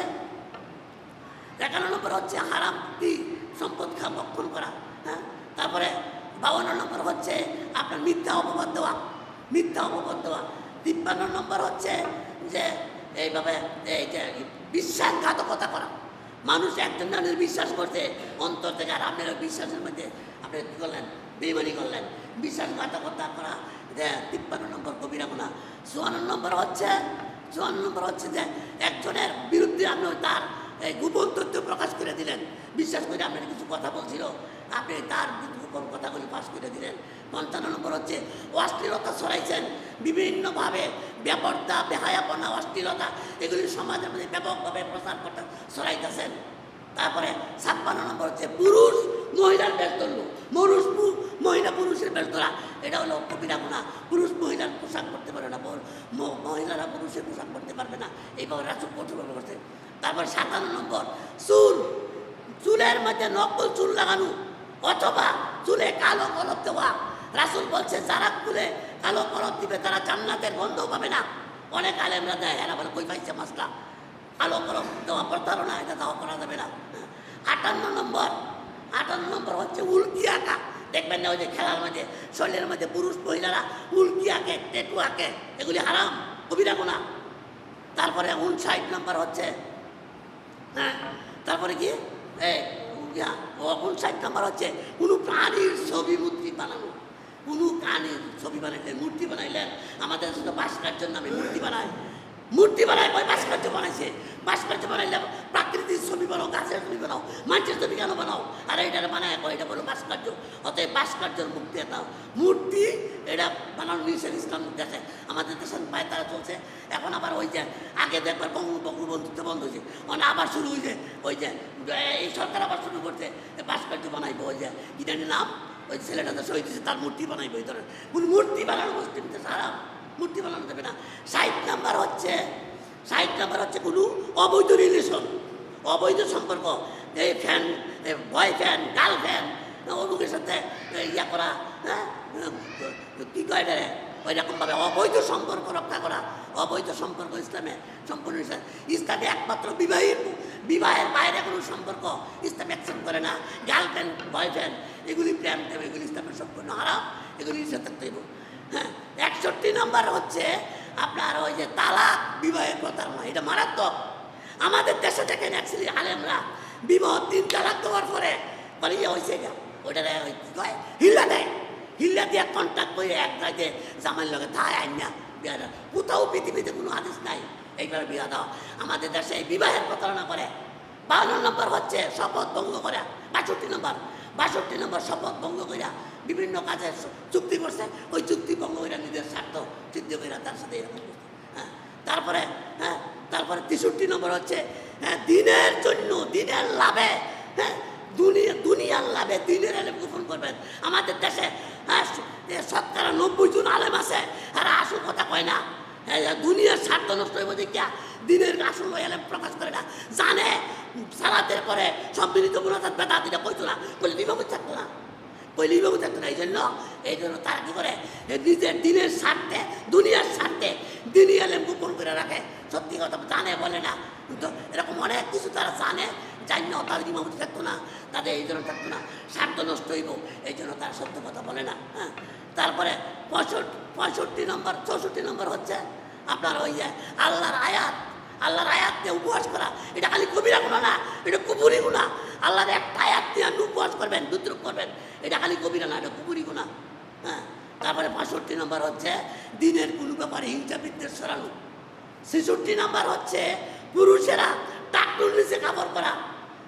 হারাম সম্পদ ভক্ষণ করা। হ্যাঁ, তারপরে 52 নম্বর হচ্ছে আপনার মিথ্যা অপবাদ দেওয়া। 53 নম্বর হচ্ছে যে এইভাবে এই যে বিশ্বাসঘাতকতা করা। মানুষ একজন মানুষ বিশ্বাস করছে অন্তর থেকে, আর আপনার বিশ্বাসের মধ্যে আপনি কী করলেন, বেঈমানি করলেন, বিশ্বাসঘাতকতা করা, যে 53 নম্বর কবিরা গুনাহ। 54 নম্বর হচ্ছে যে একজনের বিরুদ্ধে আপনি তার গোপন তথ্য প্রকাশ করে দিলেন, বিশ্বাস করে আপনার কিছু কথা বলছিল, আপনি তার গোপন কথাগুলি ফাঁস করে দিলেন। 55 নম্বর হচ্ছে অশ্লীলতা ছড়াইছেন, বিভিন্নভাবে ব্যাপারটা বেহায়াপনা, অশ্লীলতা এগুলি সমাজের মধ্যে ব্যাপকভাবে প্রচার করতে ছড়াইতেছেন। তারপরে 56 নম্বর হচ্ছে পুরুষ মহিলার বেশ ধরল, মহিলা পুরুষের বেশ ধরা, এটা হলো কবিরা গুনাহ। পুরুষ মহিলার পোশাক করতে পারে না, মহিলারা পুরুষের পোশাক করতে পারবে না, এইভাবে রাসূল কঠোরভাবে করছে। তারপর 57 নম্বর চুলের মধ্যে নকল চুল লাগানো অথবা চুলে কালো কলপ দেওয়া। রাসূল বলছে যারা চুলে কালো কলপ দিবে তারা জান্নাতের গন্ধও পাবে না। অনেক আলেমরা দেয়, এরা বলে কই পাইছে মাসলা, কালো কলপ দেওয়া প্রতারণা, এটা দেওয়া করা যাবে না। 58 নম্বর হচ্ছে উল্কি আঁকা। দেখবেন না ওই যে খেলার মধ্যে শরীরের মধ্যে পুরুষ মহিলারা উল্কি আঁকে, টেটু আঁকে, এগুলি হারাম, কবিরা গুনাহ। তারপরে 59 নম্বর হচ্ছে হ্যাঁ, তারপরে কি 59 নম্বর হচ্ছে কোনো প্রাণীর ছবি মূর্তি বানানো। কোনো কানের ছবি বানাইলেন, মূর্তি বানাইলেন, আমাদের শুধু ভাস্কর্যের নামে মূর্তি বানায় ওই ভাস্কর্য বানাইছে। ভাস্কর্য বানাইলে প্রাকৃতিক ছবি বানাও, গাছের ছবি বানাও, মানুষের ছবি কেন বানাও? আর এটা বানায় এটা বলো ভাস্কর্য। অতএব ভাস্কর্যের মুক্তি এটা মূর্তি, এটা বানানো নিষেধ ইসলাম দেশে, আমাদের দেশে পায় তারা চলছে। এখন আবার ওই যে আগে দেখবার বঙ্গবন্ধুত্ব বন্ধ হয়েছে, মানে আবার শুরু হয়েছে ওই যে এই সরকার আবার শুরু করছে ভাস্কর্য বানাইবো। ওই যে কি জানি নাম, ওই ছেলেটা তো শহীদ হয়েছে তার মূর্তি বানাইবো। এই ধরনের কোনো মূর্তি বানানো মুসলিমতে সারা মূর্তি বানানো যাবে না। 60 নাম্বার হচ্ছে কোনো অবৈধ রিলেশন, অবৈধ সম্পর্ক, এই ফ্যান, বয় ফ্যান, গার্ল ফ্যান, অমুকের সাথে ইয়া করা, হ্যাঁ কী কয় রে, ওই রকমভাবে অবৈধ সম্পর্ক রক্ষা করা। অবৈধ সম্পর্ক ইসলামে সম্পূর্ণ ইসলামে একমাত্র বিবাহের বাইরে কোনো সম্পর্ক ইসলাম অ্যাকসেপ্ট করে না। গার্লফ্রেন্ড, বয়ফ্রেন্ড, এগুলি প্রেম টেম, এগুলি ইসলামের সম্পূর্ণ হারাম, এগুলি নিষেধ থাকতে হইব। হ্যাঁ, 61 নাম্বার হচ্ছে আপনার ওই যে তালাক, বিবাহের প্রতারণা। এটা মারাত্মক। আমাদের দেশে দেখেন অ্যাকচুয়ালি আলেমরা বিবাহ 3 তালাক দেওয়ার পরে বলে ইয়ে হয়েছে এটা, ওইটা হিল্লা দেয়, হিল্লা দিয়ে কন্ট্যাক্ট করে এক রাতে জামাইয়ের লগে থায় আইন না বিয়া দেওয়া। কোথাও পৃথিবীতে কোনো আদেশ নাই এইবার বিয়া দাও। আমাদের দেশে এই বিবাহের প্রতারণা করে। 52 নম্বর হচ্ছে শপথ ভঙ্গ করা। 62 নম্বর শপথ ভঙ্গ করা, বিভিন্ন কাজে চুক্তি করছে, ওই চুক্তি ভঙ্গ করে নিজের স্বার্থ সিদ্ধ করে তার সাথে এরকম করছে। হ্যাঁ, তারপরে 63 নম্বর হচ্ছে দিনের জন্য, দিনের লাভে, হ্যাঁ দুনিয়ার লাভে দিনের আলেম গোপন করবেন। আমাদের দেশে 90% আলেম আছে, আর আসল কথা কয় না। দুনিয়ার স্বার্থ নষ্ট হইব দেখিয়া দিনের আসল আলেম প্রকাশ করে না। জানে সালাতের পরে সম্মিলিত মুনাজাত বেদাতিটা কইতো না, বলে বিভাগ থাকতো না, এই জন্য তারা কি করে নিজের দিনের স্বার্থে, দুনিয়ার স্বার্থে দিনই আলেম গোপন করে রাখে। সত্যি কথা জানে বলে না, কিন্তু এরকম অনেক কিছু তারা জানে, জানি না তাদের ইমামতি থাকতো না, তাদের এই জন্য থাকতো না, স্বার্থ নষ্ট হইব, এই জন্য তারা সত্য কথা বলে না। হ্যাঁ, তারপরে 64 নম্বর হচ্ছে আপনার ওই যে আল্লাহর আয়াত দিয়ে উপবাস করা। এটা খালি কবিরা গুণা না, এটা কুপুরি গুণা। আল্লাহর একটা আয়াত দিয়ে আপনি উপবাস করবেন, দুদ্রুপ করবেন, এটা খালি কবিরা না, এটা কুপুরি গুণা। হ্যাঁ, তারপরে 65 নম্বর হচ্ছে দিনের কোনো ব্যাপারে হিংসা বিদ্বেষ সরানো। 66 নম্বর হচ্ছে পুরুষেরা টাকুর নিচে কাপড় করা।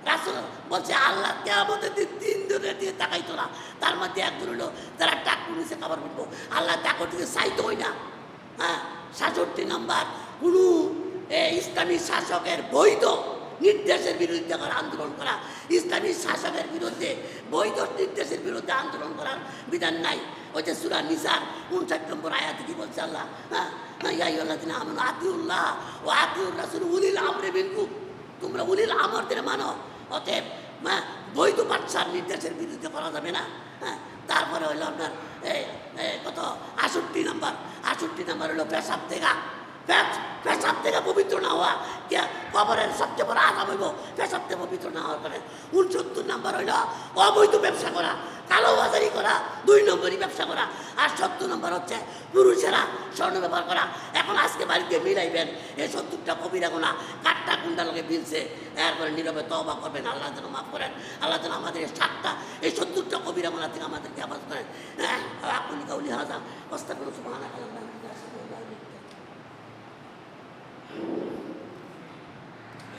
রাসূল বলছে আল্লাহ কিয়ামতের দিন 3 জনের দিয়ে তাকাইতো না, তার মধ্যে একজন হলো যারা টাকুর নিচে কাপড় পরবো, আল্লাহ টাকুর দিকে চাইতো হয় না। হ্যাঁ, 67 নম্বর কোনো ইসলামী শাসকের বৈধ নির্দেশের বিরুদ্ধে আন্দোলন করা। ইসলামী শাসকের বিরুদ্ধে বৈধ নির্দেশের বিরুদ্ধে আন্দোলন করার বিধান নাই। ওই যে সূরা নিসার 59 নম্বর আয়াতে কি বলছে আল্লাহ? আতিউল্লাহ ও আতিউর রাসূল উলিল আমরি মিনকুম, তোমরা উলিল আমরদের মানো। অতএব বৈধ বাদশার নির্দেশের বিরুদ্ধে করা যাবে না। হ্যাঁ, তারপরে হইলো আপনার কত 68 নম্বর হলো পেশাব থেকে পবিত্র না হওয়া। কবরের সবচেয়ে বড় আগাম হইব পেশাব থেকে পবিত্র না হওয়ার পরে। 69 নম্বর হইল অবৈধ ব্যবসা করা, কালোবাজারি করা, 2 নম্বরই ব্যবসা করা। আর 70 নম্বর হচ্ছে পুরুষেরা স্বর্ণ ব্যবহার করা। এখন আজকে বাড়িতে মিলাইবেন এই 70টা কবিরা গুনাহ কাঠটা কুন্ডা লগে মিলছে, এরপরে নীরবে তওবা করবেন, আল্লাহ যেন মাফ করেন, আল্লাহ যেন আমাদের এই 70টা কবিরা গুনাহ থেকে আমাদেরকে হেফাজত করেন। হ্যাঁ, আপনি কাউলি হাজা অস্তাগফিরুল্লাহ সুবহানাল্লাহ।